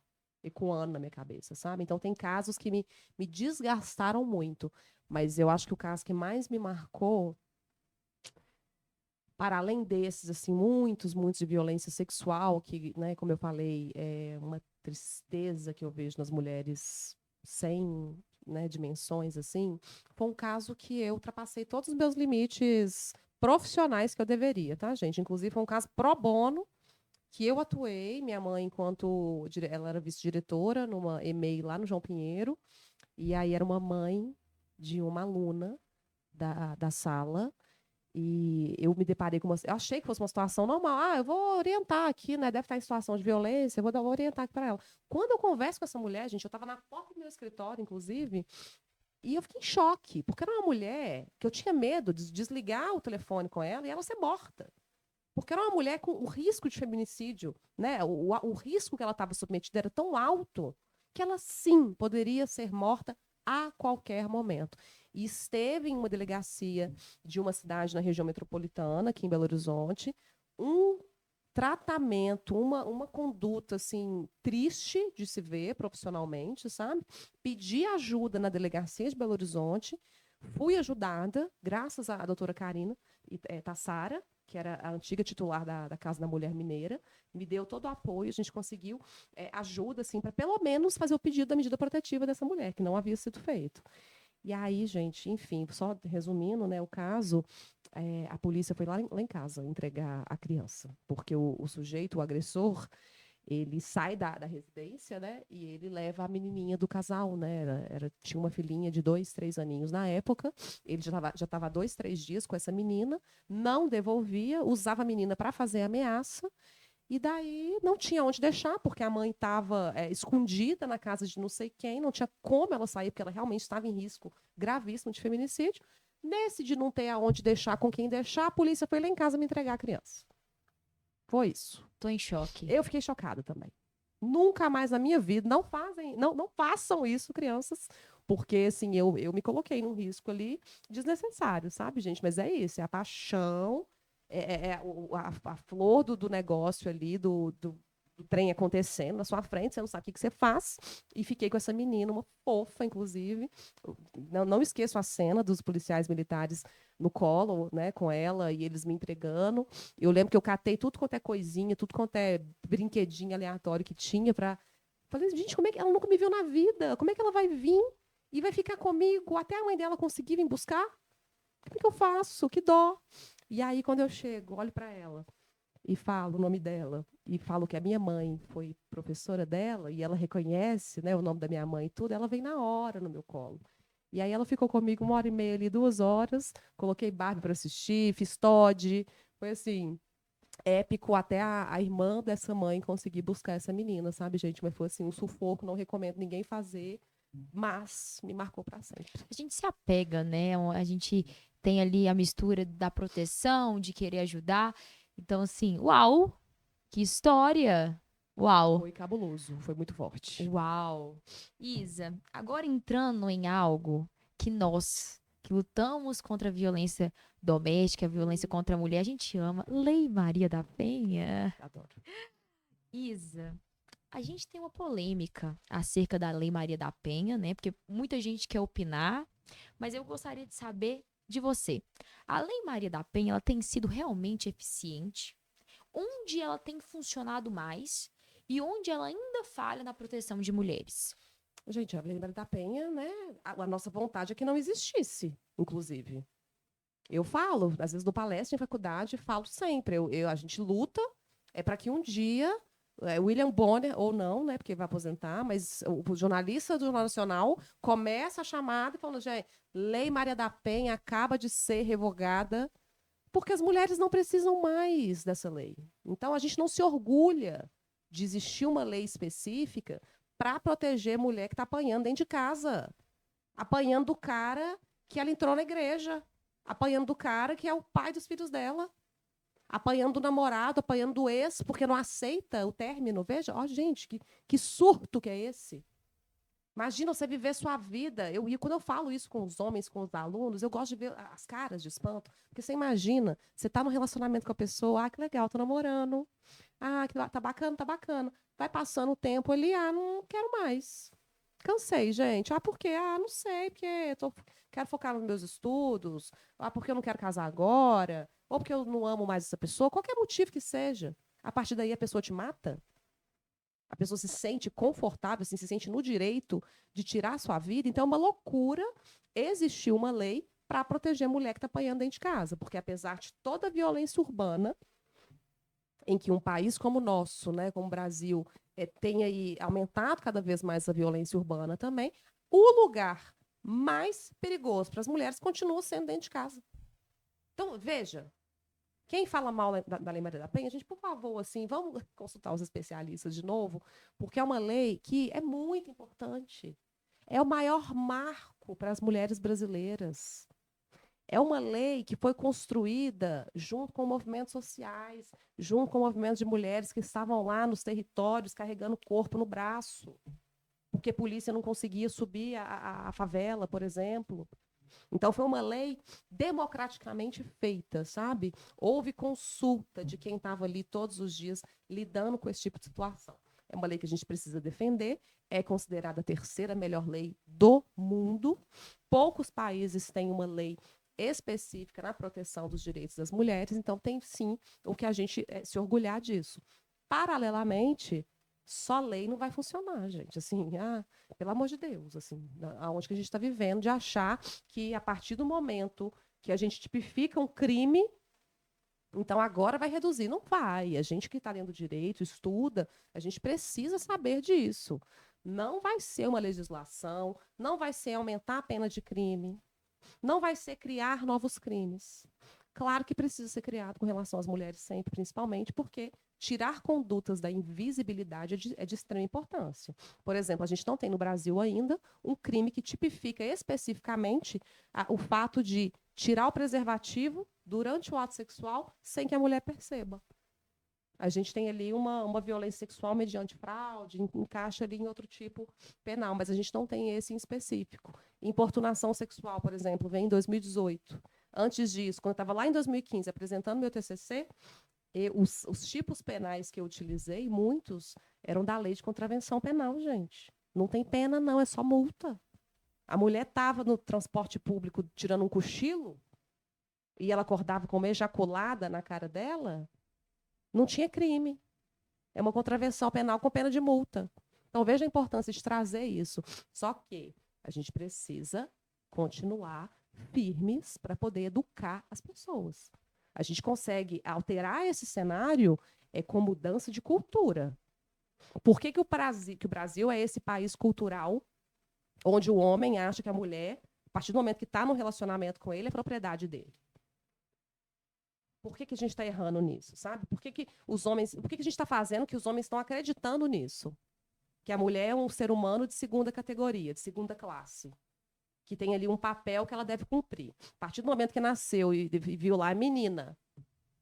ecoando na minha cabeça, sabe? Então, tem casos que me desgastaram muito. Mas eu acho que o caso que mais me marcou para além desses, assim, muitos de violência sexual, que, né, como eu falei, é uma tristeza que eu vejo nas mulheres sem, né, dimensões, assim, foi um caso que eu ultrapassei todos os meus limites profissionais que eu deveria, tá, gente? Inclusive, foi um caso pro bono que eu atuei, minha mãe, enquanto ela era vice-diretora numa EMEI lá no João Pinheiro, e aí era uma mãe de uma aluna da sala, e eu me deparei com uma. Eu achei que fosse uma situação normal. Ah, eu vou orientar aqui, né? Deve estar em situação de violência, vou orientar aqui para ela. Quando eu converso com essa mulher, gente, eu estava na porta do meu escritório, inclusive, e eu fiquei em choque, porque era uma mulher que eu tinha medo de desligar o telefone com ela e ela ser morta. Porque era uma mulher com o risco de feminicídio, né? O risco que ela estava submetida era tão alto que ela sim poderia ser morta a qualquer momento. E esteve em uma delegacia de uma cidade na região metropolitana, aqui em Belo Horizonte, um tratamento, uma conduta assim triste de se ver profissionalmente, sabe? Pedi ajuda na delegacia de Belo Horizonte, fui ajudada, graças à doutora Karina Tassara, que era a antiga titular da Casa da Mulher Mineira, me deu todo o apoio, a gente conseguiu ajuda assim, para pelo menos fazer o pedido da medida protetiva dessa mulher, que não havia sido feito. E aí, gente, enfim, só resumindo, né, o caso, a polícia foi lá em casa entregar a criança, porque o sujeito, o agressor, ele sai da residência, né, e ele leva a menininha do casal, né, tinha uma filhinha de 2, 3 aninhos na época, ele já estava 2, 3 dias com essa menina, não devolvia, usava a menina para fazer ameaça, e daí não tinha onde deixar, porque a mãe estava escondida na casa de não sei quem, não tinha como ela sair, porque ela realmente estava em risco gravíssimo de feminicídio. Nesse de não ter aonde deixar, com quem deixar, a polícia foi lá em casa me entregar a criança. Foi isso. Tô em choque. Eu fiquei chocada também. Nunca mais na minha vida, não façam isso, crianças, porque assim, eu me coloquei num risco ali desnecessário, sabe, gente? Mas é isso, é a paixão, a flor do negócio ali, do trem acontecendo na sua frente, você não sabe o que você faz. E fiquei com essa menina, uma fofa, inclusive. Não esqueço a cena dos policiais militares no colo, né, com ela, e eles me entregando. Eu lembro que eu catei tudo quanto é coisinha, tudo quanto é brinquedinho aleatório que tinha para. Falei, gente, como é que ela nunca me viu na vida? Como é que ela vai vir e vai ficar comigo até a mãe dela conseguir vir buscar? O que eu faço? Que dó. E aí, quando eu chego, olho para ela e falo o nome dela, e falo que a minha mãe foi professora dela, e ela reconhece, né, o nome da minha mãe e tudo, ela vem na hora no meu colo. E aí ela ficou comigo 1 hora e meia ali, 2 horas, coloquei Barbie para assistir, fiz Todd, foi assim, épico até a irmã dessa mãe conseguir buscar essa menina, sabe, gente? Mas foi assim, um sufoco, não recomendo ninguém fazer, mas me marcou para sempre. A gente se apega, né? A gente tem ali a mistura da proteção, de querer ajudar. Então, assim, uau, que história! Uau! Foi cabuloso, foi muito forte. Uau! Isa, agora entrando em algo que nós, que lutamos contra a violência doméstica, a violência contra a mulher, a gente ama. Lei Maria da Penha. Adoro. Isa, a gente tem uma polêmica acerca da Lei Maria da Penha, né? Porque muita gente quer opinar, mas eu gostaria de saber de você. A Lei Maria da Penha, ela tem sido realmente eficiente? Onde ela tem funcionado mais e onde ela ainda falha na proteção de mulheres? Gente, a Lei Maria da Penha, né? A nossa vontade é que não existisse, inclusive. Eu falo, às vezes, no palestra em faculdade, falo sempre. A gente luta para que um dia William Bonner, ou não, né, porque vai aposentar, mas o jornalista do Jornal Nacional começa a chamada falando, gente, Lei Maria da Penha acaba de ser revogada porque as mulheres não precisam mais dessa lei. Então, a gente não se orgulha de existir uma lei específica para proteger a mulher que está apanhando dentro de casa, apanhando do cara que ela entrou na igreja, apanhando do cara que é o pai dos filhos dela, apanhando do namorado, apanhando do ex, porque não aceita o término. Veja, ó, gente, que surto que é esse? Imagina você viver sua vida. E quando eu falo isso com os homens, com os alunos, eu gosto de ver as caras de espanto. Porque você imagina, você está no relacionamento com a pessoa, que legal, tô namorando. Tá bacana, tá bacana. Vai passando o tempo ali, não quero mais. Cansei, gente. Por quê? Não sei, porque quero focar nos meus estudos. Porque eu não quero casar agora. Ou porque eu não amo mais essa pessoa. Qualquer motivo que seja. A partir daí a pessoa te mata? A pessoa se sente confortável, assim, se sente no direito de tirar a sua vida. Então, é uma loucura existir uma lei para proteger a mulher que está apanhando dentro de casa. Porque, apesar de toda a violência urbana, em que um país como o nosso, né, como o Brasil, tem aí aumentado cada vez mais a violência urbana também, o lugar mais perigoso para as mulheres continua sendo dentro de casa. Então, veja, quem fala mal da Lei Maria da Penha, gente, por favor, assim, vamos consultar os especialistas de novo, porque é uma lei que é muito importante. É o maior marco para as mulheres brasileiras. É uma lei que foi construída junto com movimentos sociais, junto com movimentos de mulheres que estavam lá nos territórios carregando o corpo no braço, porque a polícia não conseguia subir a favela, por exemplo. Então, foi uma lei democraticamente feita, sabe? Houve consulta de quem estava ali todos os dias lidando com esse tipo de situação. É uma lei que a gente precisa defender, é considerada a terceira melhor lei do mundo. Poucos países têm uma lei específica na proteção dos direitos das mulheres, então tem sim o que a gente se orgulhar disso. Paralelamente, só lei não vai funcionar, gente. Assim, pelo amor de Deus, assim, aonde que a gente está vivendo, de achar que a partir do momento que a gente tipifica um crime, então agora vai reduzir. Não vai. A gente que está lendo direito, estuda, a gente precisa saber disso. Não vai ser uma legislação, não vai ser aumentar a pena de crime, não vai ser criar novos crimes. Claro que precisa ser criado com relação às mulheres sempre, principalmente, porque tirar condutas da invisibilidade é de extrema importância. Por exemplo, a gente não tem no Brasil ainda um crime que tipifica especificamente o fato de tirar o preservativo durante o ato sexual sem que a mulher perceba. A gente tem ali uma violência sexual mediante fraude, encaixa ali em outro tipo penal, mas a gente não tem esse em específico. Importunação sexual, por exemplo, vem em 2018. Antes disso, quando eu estava lá em 2015 apresentando meu TCC, os tipos penais que eu utilizei, muitos, eram da lei de contravenção penal, gente. Não tem pena, não, é só multa. A mulher estava no transporte público tirando um cochilo e ela acordava com uma ejaculada na cara dela, não tinha crime. É uma contravenção penal com pena de multa. Então, veja a importância de trazer isso. Só que a gente precisa continuar firmes para poder educar as pessoas. A gente consegue alterar esse cenário com mudança de cultura. Por que o Brasil é esse país cultural onde o homem acha que a mulher, a partir do momento que está no relacionamento com ele, é propriedade dele? Por que a gente está errando nisso, sabe? Por que a gente está fazendo que os homens estão acreditando nisso? Que a mulher é um ser humano de segunda categoria, de segunda classe, que tem ali um papel que ela deve cumprir. A partir do momento que nasceu e viu lá a menina,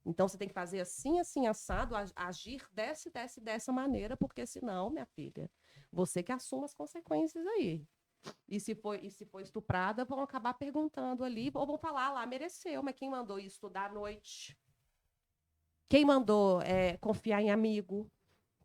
então você tem que fazer assim, assim, assado, agir dessa maneira, porque senão, minha filha, você que assuma as consequências aí. E se for estuprada, vão acabar perguntando ali, ou vão falar lá, mereceu, mas quem mandou ir estudar à noite? Quem mandou confiar em amigo?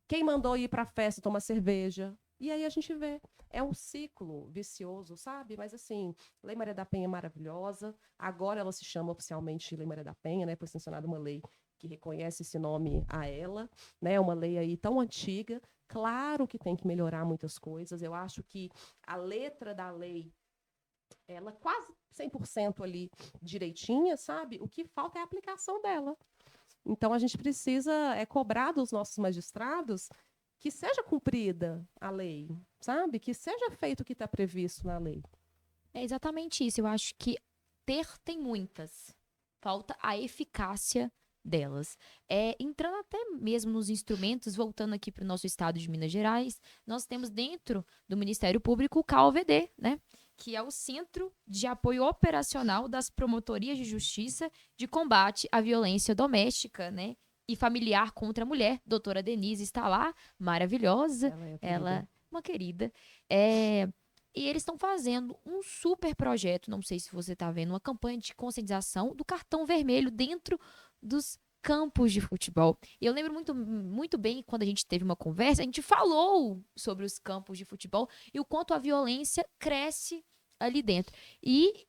Quem mandou ir para a festa tomar cerveja? E aí a gente vê. É um ciclo vicioso, sabe? Mas assim, Lei Maria da Penha é maravilhosa. Agora ela se chama oficialmente Lei Maria da Penha, né? Foi sancionada uma lei que reconhece esse nome a ela, né? Uma lei aí tão antiga. Claro que tem que melhorar muitas coisas. Eu acho que a letra da lei, ela quase 100% ali direitinha, sabe? O que falta é a aplicação dela. Então, a gente precisa cobrar dos nossos magistrados que seja cumprida a lei, sabe? Que seja feito o que está previsto na lei. É exatamente isso. Eu acho que tem muitas. Falta a eficácia delas. Entrando até mesmo nos instrumentos, voltando aqui para o nosso estado de Minas Gerais, nós temos dentro do Ministério Público o CAOVD, né? Que é o Centro de Apoio Operacional das Promotorias de Justiça de Combate à Violência Doméstica, né? E familiar contra a mulher. Doutora Denise está lá, maravilhosa. Ela, uma querida. E eles estão fazendo um super projeto, não sei se você está vendo, uma campanha de conscientização do cartão vermelho dentro dos campos de futebol. E eu lembro muito bem quando a gente teve uma conversa, a gente falou sobre os campos de futebol e o quanto a violência cresce ali dentro. E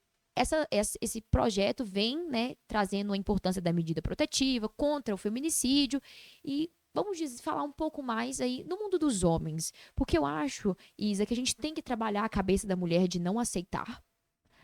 esse projeto vem, né, trazendo a importância da medida protetiva contra o feminicídio e vamos falar um pouco mais aí no mundo dos homens. Porque eu acho, Isa, que a gente tem que trabalhar a cabeça da mulher de não aceitar,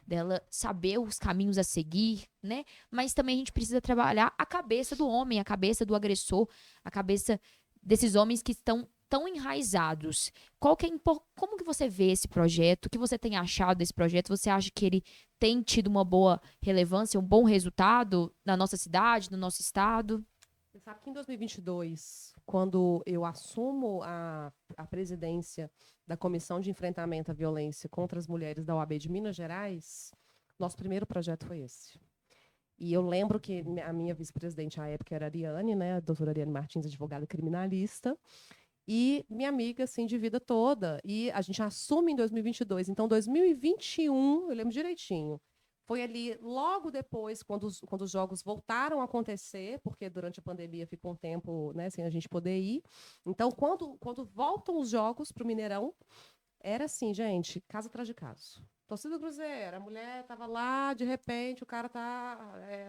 dela saber os caminhos a seguir, né? Mas também a gente precisa trabalhar a cabeça do homem, a cabeça do agressor, a cabeça desses homens que estão tão enraizados. Como que você vê esse projeto? O que você tem achado desse projeto? Você acha que ele tem tido uma boa relevância, um bom resultado na nossa cidade, no nosso estado? Você sabe que em 2022, quando eu assumo a presidência da Comissão de Enfrentamento à Violência contra as Mulheres da OAB de Minas Gerais, nosso primeiro projeto foi esse. E eu lembro que a minha vice-presidente à época era a Ariane, né, a doutora Ariane Martins, advogada criminalista, e minha amiga, assim, de vida toda. E a gente assume em 2022. Então, 2021, eu lembro direitinho, foi ali logo depois, quando os jogos voltaram a acontecer, porque durante a pandemia ficou um tempo, né, sem a gente poder ir. Então, quando voltam os jogos para o Mineirão, era assim, gente, caso atrás de caso. Torcida do Cruzeiro, a mulher estava lá, de repente o cara tá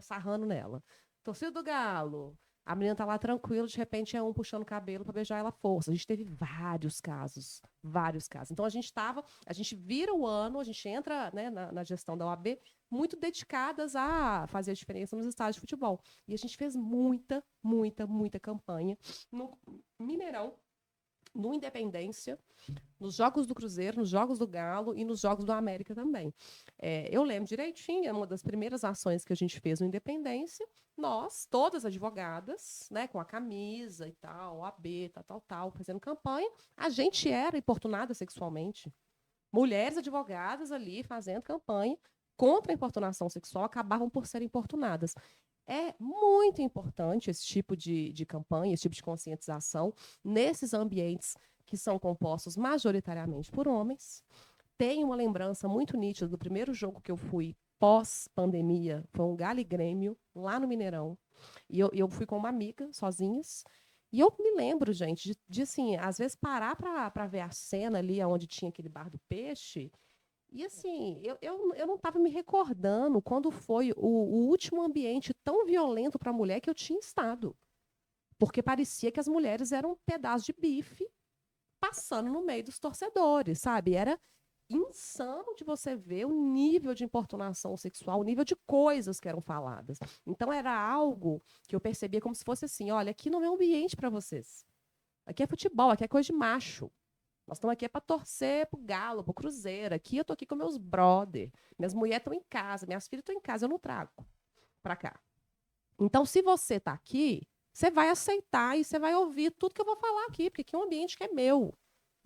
sarrando nela. Torcida do Galo, a menina tá lá tranquila, de repente é um puxando o cabelo para beijar ela à força. A gente teve vários casos, vários casos. Então a gente vira o ano, a gente entra, né, na gestão da OAB muito dedicadas a fazer a diferença nos estádios de futebol. E a gente fez muita, muita, muita campanha no Mineirão, no Independência, nos Jogos do Cruzeiro, nos Jogos do Galo e nos Jogos do América também. Eu lembro direitinho, é uma das primeiras ações que a gente fez no Independência, nós, todas advogadas, né, com a camisa e tal, OAB, tal, fazendo campanha, a gente era importunada sexualmente. Mulheres advogadas ali fazendo campanha contra a importunação sexual acabavam por serem importunadas. É muito importante esse tipo de campanha, esse tipo de conscientização nesses ambientes que são compostos majoritariamente por homens. Tenho uma lembrança muito nítida do primeiro jogo que eu fui pós-pandemia, foi um Galo e Grêmio, lá no Mineirão. E eu fui com uma amiga, sozinhas. E eu me lembro, gente, de assim, às vezes parar para ver a cena ali onde tinha aquele bar do peixe. E assim, eu não estava me recordando quando foi o último ambiente tão violento para a mulher que eu tinha estado. Porque parecia que as mulheres eram um pedaço de bife passando no meio dos torcedores, sabe? Era insano de você ver o nível de importunação sexual, o nível de coisas que eram faladas. Então era algo que eu percebia como se fosse assim, olha, aqui não é um ambiente para vocês. Aqui é futebol, aqui é coisa de macho. Nós estamos aqui para torcer pro Galo, pro Cruzeiro. Aqui eu tô aqui com meus brother. Minhas mulheres estão em casa, minhas filhas estão em casa, eu não trago para cá. Então, se você está aqui, você vai aceitar e você vai ouvir tudo que eu vou falar aqui, porque aqui é um ambiente que é meu.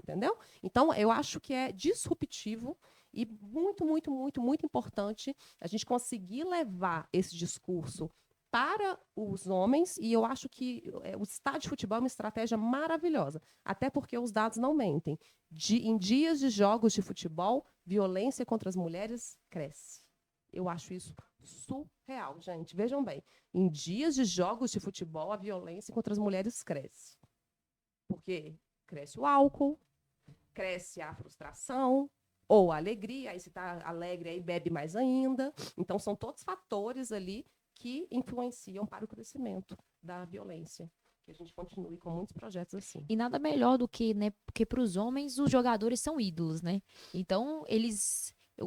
Entendeu? Então, eu acho que é disruptivo e muito, muito, muito, muito importante a gente conseguir levar esse discurso para os homens, e eu acho que o estádio de futebol é uma estratégia maravilhosa, até porque os dados não mentem. Em dias de jogos de futebol, violência contra as mulheres cresce. Eu acho isso surreal, gente. Vejam bem, em dias de jogos de futebol, a violência contra as mulheres cresce. Porque cresce o álcool, cresce a frustração ou a alegria, aí se está alegre, aí bebe mais ainda. Então, são todos fatores ali que influenciam para o crescimento da violência. Que a gente continue com muitos projetos assim. E nada melhor do que, né, porque para os homens os jogadores são ídolos, né? Então,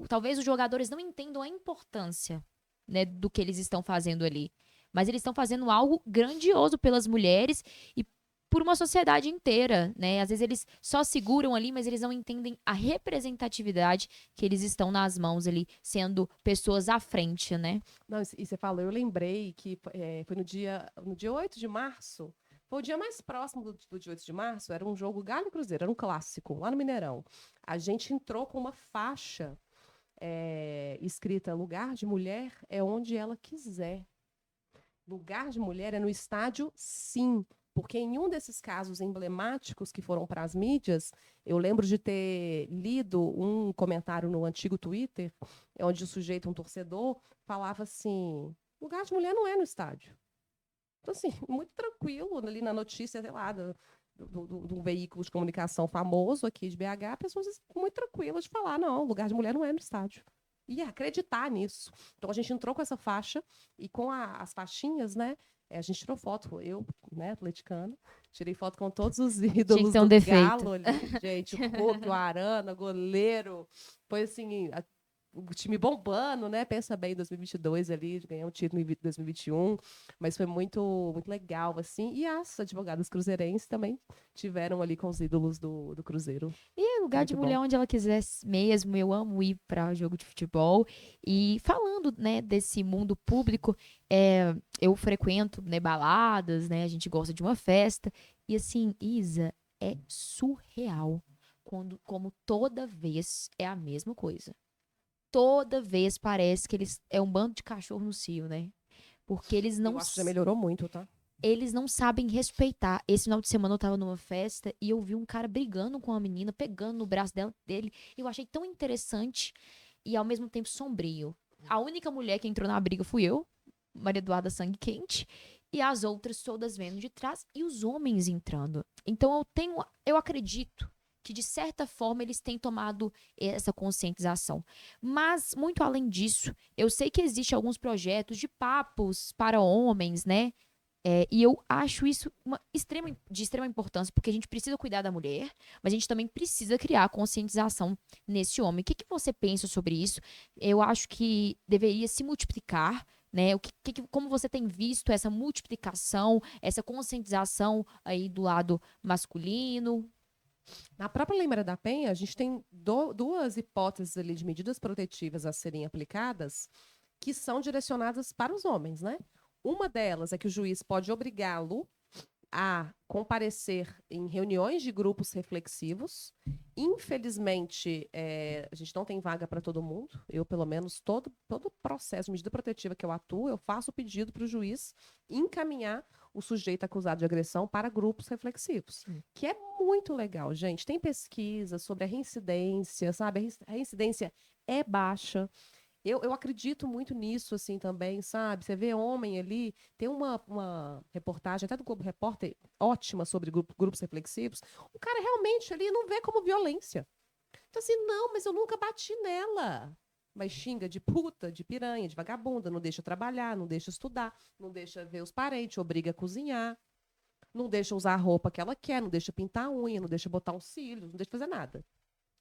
talvez os jogadores não entendam a importância, né, do que eles estão fazendo ali. mas eles estão fazendo algo grandioso pelas mulheres e por uma sociedade inteira, né? Às vezes eles só seguram ali, mas eles não entendem a representatividade que eles estão nas mãos ali, sendo pessoas à frente, né? Não, e você falou, eu lembrei que foi no dia 8 de março. Foi o dia mais próximo do dia 8 de março, era um jogo Galo e Cruzeiro, era um clássico, lá no Mineirão. A gente entrou com uma faixa escrita lugar de mulher é onde ela quiser. Lugar de mulher é no estádio, sim. Porque em um desses casos emblemáticos que foram para as mídias, eu lembro de ter lido um comentário no antigo Twitter, onde o sujeito, um torcedor, falava assim: lugar de mulher não é no estádio. Então, assim, muito tranquilo ali na notícia, sei lá, de um veículo de comunicação famoso aqui de BH, pessoas muito tranquilas de falar: não, lugar de mulher não é no estádio. E acreditar nisso. Então a gente entrou com essa faixa e com as faixinhas, né? A gente tirou foto, eu, né, atleticana, tirei foto com todos os Tinha que ídolos ter um do defeito. Galo ali, gente, o Couto, o Arana, goleiro, foi assim, o time bombando, né? Pensa bem, 2022 ali, de ganhar um título em 2021, mas foi muito, muito legal, assim. E as advogadas cruzeirenses também tiveram ali com os ídolos do Cruzeiro. E lugar de Muito bom. mulher onde ela quiser mesmo, eu amo ir para jogo de futebol. E falando, né, desse mundo público, eu frequento, né, baladas, né, a gente gosta de uma festa. E assim, Isa, é surreal como toda vez é a mesma coisa. Toda vez parece que eles é um bando de cachorro no cio, né? Porque Eu acho que já melhorou muito, tá? eles não sabem respeitar. Esse final de semana eu tava numa festa e eu vi um cara brigando com uma menina, pegando no braço dele. Eu achei tão interessante e ao mesmo tempo sombrio. A única mulher que entrou na briga fui eu, Maria Eduarda Sangue Quente, e as outras todas vendo de trás e os homens entrando. Então eu acredito que de certa forma eles têm tomado essa conscientização. Mas muito além disso, eu sei que existe alguns projetos de papos para homens, né? E eu acho isso de extrema importância, porque a gente precisa cuidar da mulher, mas a gente também precisa criar conscientização nesse homem. O que você pensa sobre isso? Eu acho que deveria se multiplicar, né? Como você tem visto essa multiplicação, essa conscientização aí do lado masculino? Na própria Lei Maria da Penha, a gente tem duas hipóteses ali de medidas protetivas a serem aplicadas que são direcionadas para os homens, né? Uma delas é que o juiz pode obrigá-lo a comparecer em reuniões de grupos reflexivos. Infelizmente, a gente não tem vaga para todo mundo. Eu, pelo menos, todo processo de medida protetiva que eu atuo, eu faço o pedido para o juiz encaminhar o sujeito acusado de agressão para grupos reflexivos, que é muito legal, gente. Tem pesquisa sobre a reincidência, sabe? A reincidência é baixa. Eu acredito muito nisso, assim, também, sabe? Você vê homem ali, tem uma reportagem, até do Globo Repórter, ótima sobre grupos reflexivos. O cara realmente ali não vê como violência. Então, assim, não, mas eu nunca bati nela. Mas xinga de puta, de piranha, de vagabunda, não deixa trabalhar, não deixa estudar, não deixa ver os parentes, obriga a cozinhar, não deixa usar a roupa que ela quer, não deixa pintar a unha, não deixa botar um cílio, não deixa fazer nada.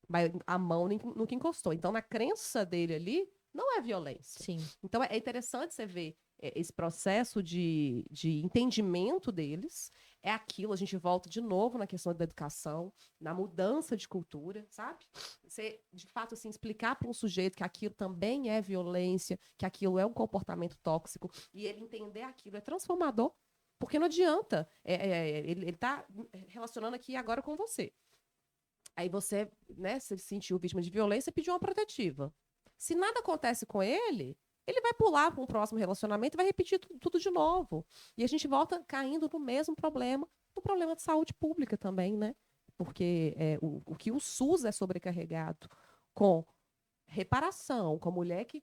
Mas a mão nunca encostou. Então, na crença dele ali, não é violência. Sim. Então, é interessante você ver esse processo de entendimento deles. É aquilo, a gente volta de novo na questão da educação, na mudança de cultura, sabe? Você, de fato, assim, explicar para um sujeito que aquilo também é violência, que aquilo é um comportamento tóxico, e ele entender aquilo é transformador, porque não adianta. Ele está relacionando aqui agora com você. Aí você, né, se sentiu vítima de violência, pediu uma protetiva. Se nada acontece com ele, ele vai pular para um próximo relacionamento e vai repetir tudo de novo. E a gente volta caindo no mesmo problema, no problema de saúde pública também, né? Porque o que o SUS é sobrecarregado com reparação, com a mulher que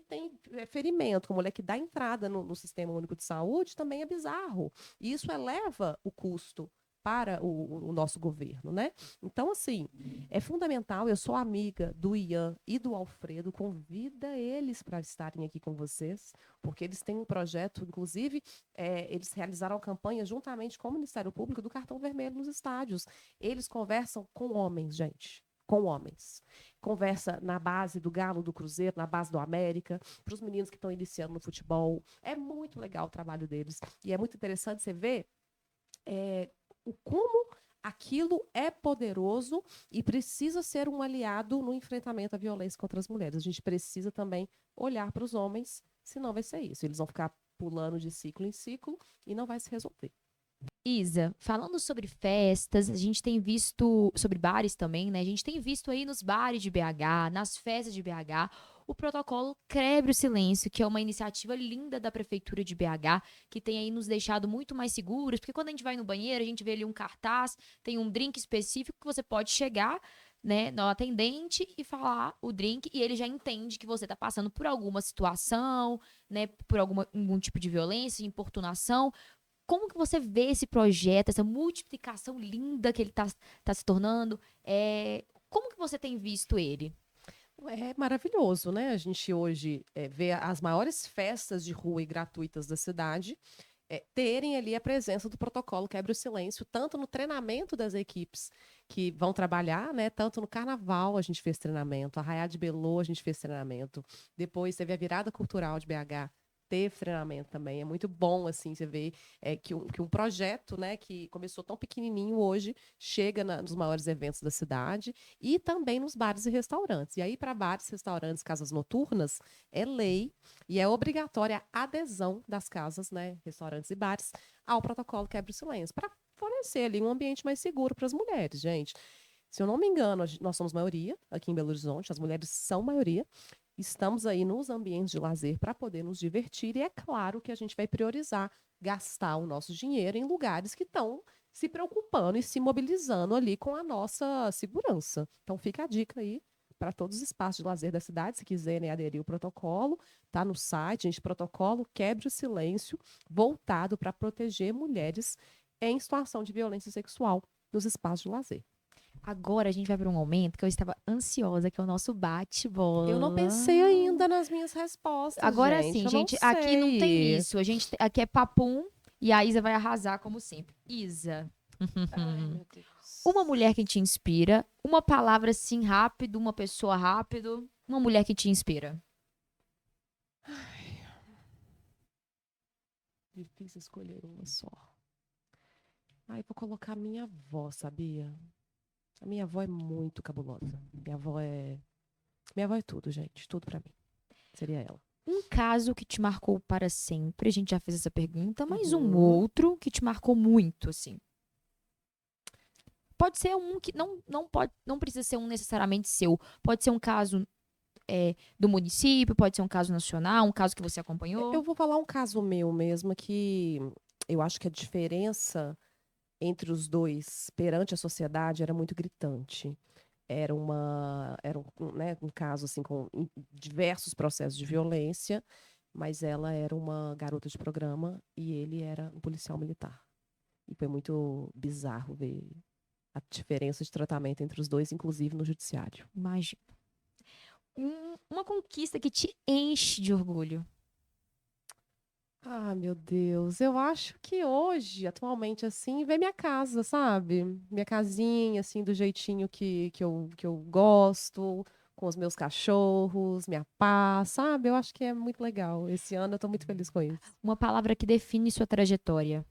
tem ferimento, com a mulher que dá entrada no Sistema Único de Saúde, também é bizarro. E isso eleva o custo para o nosso governo, né? Então, assim, é fundamental. Eu sou amiga do Ian e do Alfredo, convida eles para estarem aqui com vocês, porque eles têm um projeto, inclusive, eles realizaram a campanha juntamente com o Ministério Público do Cartão Vermelho nos estádios. Eles conversam com homens, gente. com homens. Conversa na base do Galo, do Cruzeiro, na base do América, para os meninos que estão iniciando no futebol. É muito legal o trabalho deles. E é muito interessante você ver como aquilo é poderoso e precisa ser um aliado no enfrentamento à violência contra as mulheres. A gente precisa também olhar para os homens, senão vai ser isso. Eles vão ficar pulando de ciclo em ciclo e não vai se resolver. Isa, falando sobre festas, a gente tem visto, sobre bares também, né? A gente tem visto aí nos bares de BH, nas festas de BH, o protocolo Quebre o Silêncio, que é uma iniciativa linda da Prefeitura de BH, que tem aí nos deixado muito mais seguros, porque quando a gente vai no banheiro, a gente vê ali um cartaz, tem um drink específico que você pode chegar, né, no atendente e falar o drink, e ele já entende que você está passando por alguma situação, né, por algum tipo de violência, de importunação. Como que você vê esse projeto, essa multiplicação linda que ele tá se tornando? Como que você tem visto ele? É maravilhoso, né? A gente hoje vê as maiores festas de rua e gratuitas da cidade terem ali a presença do protocolo Quebre o Silêncio, tanto no treinamento das equipes que vão trabalhar, né? Tanto no Carnaval a gente fez treinamento, Arraiá de Belô a gente fez treinamento, depois teve a Virada Cultural de BH, teve treinamento também. É muito bom, assim, você ver que um projeto, né, que começou tão pequenininho hoje, chega nos maiores eventos da cidade e também nos bares e restaurantes. E aí, para bares, restaurantes, casas noturnas, é lei e é obrigatória a adesão das casas, né, restaurantes e bares, ao protocolo Quebre o Silêncio, para fornecer ali um ambiente mais seguro para as mulheres, gente. Se eu não me engano, nós somos maioria aqui em Belo Horizonte, as mulheres são maioria. Estamos aí nos ambientes de lazer para poder nos divertir, e é claro que a gente vai priorizar gastar o nosso dinheiro em lugares que estão se preocupando e se mobilizando ali com a nossa segurança. Então fica a dica aí para todos os espaços de lazer da cidade, se quiserem aderir ao protocolo, tá no site, gente, protocolo Quebre o Silêncio, voltado para proteger mulheres em situação de violência sexual nos espaços de lazer. Agora a gente vai para um momento que eu estava ansiosa, que é o nosso Eu não bate-bola. pensei ainda nas minhas respostas, Agora gente. sim, Eu não gente, aqui não tem sei. isso. Aqui é papum e a Isa vai arrasar como sempre. Isa, Ai, meu Deus. uma mulher que te inspira, uma palavra assim rápido, uma pessoa rápido, uma mulher que te inspira. Difícil escolher uma só. Ai, vou colocar minha avó, sabia? A minha avó é muito cabulosa. Minha avó é tudo, gente. Tudo pra mim. Seria ela. Um caso que te marcou para sempre, a gente já fez essa pergunta, mas um Uhum. outro que te marcou muito, assim. Pode ser um que não precisa ser um necessariamente seu. Pode ser um caso do município, pode ser um caso nacional, um caso que você acompanhou. Eu vou falar um caso meu mesmo, que eu acho que a diferença entre os dois perante a sociedade era muito gritante. Era um caso assim com diversos processos de violência, mas ela era uma garota de programa e ele era um policial militar. E foi muito bizarro ver a diferença de tratamento entre os dois, inclusive no judiciário. Imagina. Uma conquista que te enche de orgulho. Ah, meu Deus, eu acho que hoje, atualmente, assim, ver minha casa, sabe? Minha casinha, assim, do jeitinho que eu gosto, com os meus cachorros, minha paz, sabe? Eu acho que é muito legal. Esse ano eu tô muito feliz com isso. Uma palavra que define sua trajetória.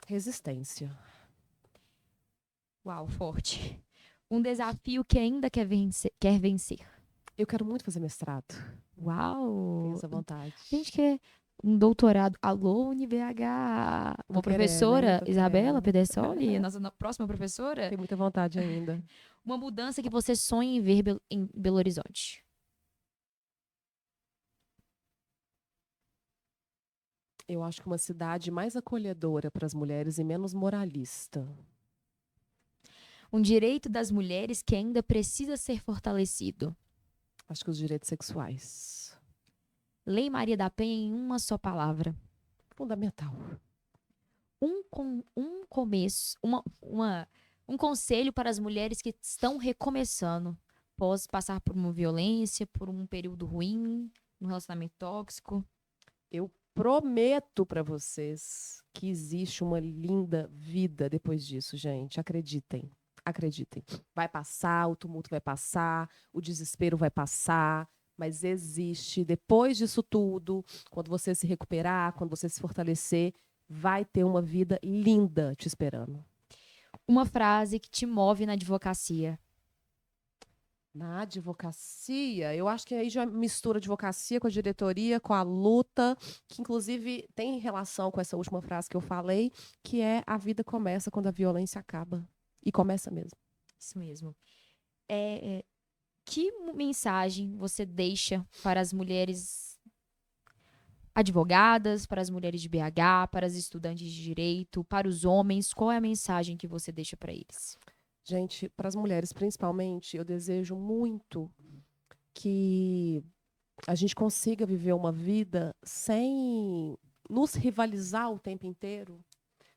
Resistência. Uau, forte. Um desafio que ainda quer vencer. Eu quero muito fazer mestrado. Tenho Uau! essa vontade. A gente quer um doutorado. Alô, UniBH! Tô Uma querendo, hein? professora, Tô Isabela querendo. Pedersoli, nossa próxima professora. Tenho muita vontade ainda. Uma mudança que você sonha em ver em Belo Horizonte. Eu acho que uma cidade mais acolhedora para as mulheres e menos moralista. Um direito das mulheres que ainda precisa ser fortalecido. Acho que os direitos sexuais. Lei Maria da Penha em uma só palavra. Fundamental. Um começo, um conselho para as mulheres que estão recomeçando, após passar por uma violência, por um período ruim, um relacionamento tóxico. Eu prometo para vocês que existe uma linda vida depois disso, gente. Acreditem. acreditem, vai passar, o tumulto vai passar, o desespero vai passar, mas existe, depois disso tudo, quando você se recuperar, quando você se fortalecer, vai ter uma vida linda te esperando. Uma frase que te move na advocacia. Na advocacia, eu acho que aí já mistura advocacia com a diretoria, com a luta, que inclusive tem relação com essa última frase que eu falei, que é a vida começa quando a violência acaba. E começa mesmo. Isso mesmo. Que mensagem você deixa para as mulheres advogadas, para as mulheres de BH, para as estudantes de direito, para os homens? Qual é a mensagem que você deixa para eles? Gente, para as mulheres principalmente, eu desejo muito que a gente consiga viver uma vida sem nos rivalizar o tempo inteiro,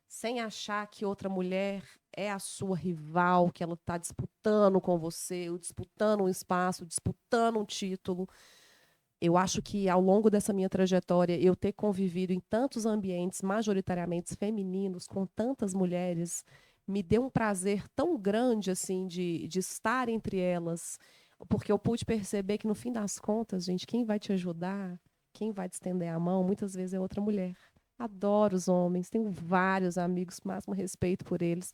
sem achar que outra mulher é a sua rival, que ela está disputando com você, ou disputando um espaço, disputando um título. Eu acho que ao longo dessa minha trajetória, eu ter convivido em tantos ambientes majoritariamente femininos, com tantas mulheres, me deu um prazer tão grande assim de estar entre elas, porque eu pude perceber que no fim das contas, gente, quem vai te ajudar, quem vai te estender a mão, muitas vezes é outra mulher. Adoro os homens, tenho vários amigos, máximo respeito por eles,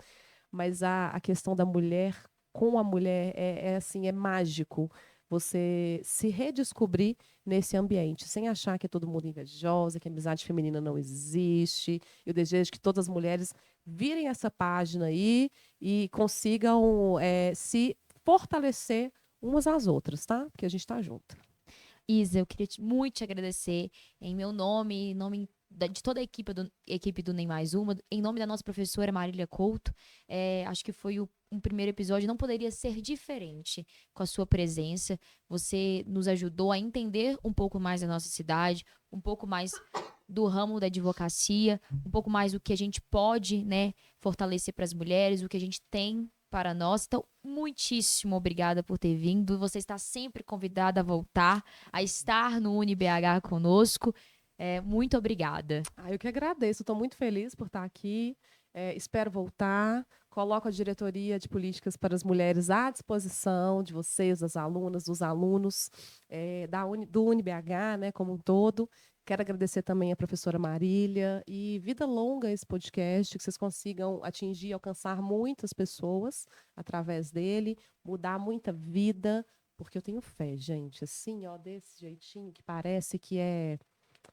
mas a questão da mulher com a mulher assim, é mágico. Você se redescobrir nesse ambiente, sem achar que é todo mundo invejosa, que a amizade feminina não existe. Eu desejo que todas as mulheres virem essa página aí e consigam se fortalecer umas às outras, tá? Porque a gente tá junto. Isa, eu queria muito te agradecer em meu nome, em nome de toda a equipe do Nem Mais Uma, em nome da nossa professora Marília Couto. Acho que foi um primeiro episódio, não poderia ser diferente com a sua presença. Você nos ajudou a entender um pouco mais da nossa cidade, um pouco mais do ramo da advocacia, um pouco mais o que a gente pode, né, fortalecer para as mulheres, o que a gente tem para nós. Então, muitíssimo obrigada por ter vindo. Você está sempre convidada a voltar, a estar no UniBH conosco. Muito obrigada. Eu que agradeço, estou muito feliz por estar aqui. Espero voltar. Coloco a diretoria de políticas para as mulheres à disposição de vocês, das alunas, dos alunos do UniBH, né, como um todo. Quero agradecer também a professora Marília e vida longa esse podcast, que vocês consigam atingir e alcançar muitas pessoas através dele, mudar muita vida, porque eu tenho fé, gente, assim, ó, desse jeitinho que parece que é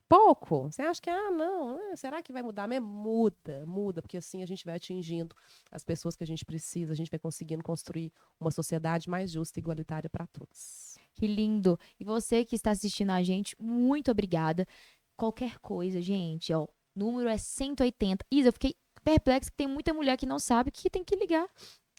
pouco. Você acha que, não, será que vai mudar mesmo? Muda, porque assim a gente vai atingindo as pessoas que a gente precisa, a gente vai conseguindo construir uma sociedade mais justa e igualitária para todos. Que lindo. E você que está assistindo a gente, muito obrigada. Qualquer coisa, gente, ó, número é 180. Isa, eu fiquei perplexa que tem muita mulher que não sabe que tem que ligar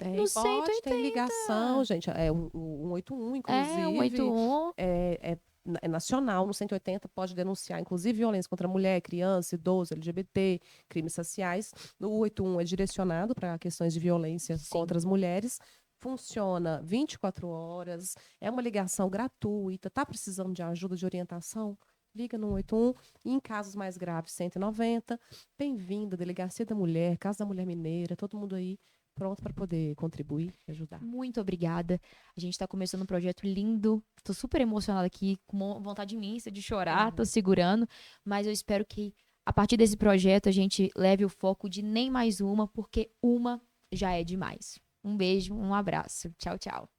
no 180. Tem ligação, gente. É o 181, inclusive. 181. É nacional, no 180 pode denunciar, inclusive, violência contra a mulher, criança, idoso, LGBT, crimes sociais. No 181 é direcionado para questões de violência contra as mulheres. Funciona 24 horas, é uma ligação gratuita. Está precisando de ajuda, de orientação? Liga no 181. E em casos mais graves, 190. Bem-vinda, Delegacia da Mulher, Casa da Mulher Mineira, todo mundo aí pronto para poder contribuir e ajudar. Muito obrigada. A gente está começando um projeto lindo. Estou super emocionada aqui, com vontade imensa de chorar, estou segurando. Mas eu espero que, a partir desse projeto, a gente leve o foco de nem mais uma, porque uma já é demais. Um beijo, um abraço. Tchau, tchau.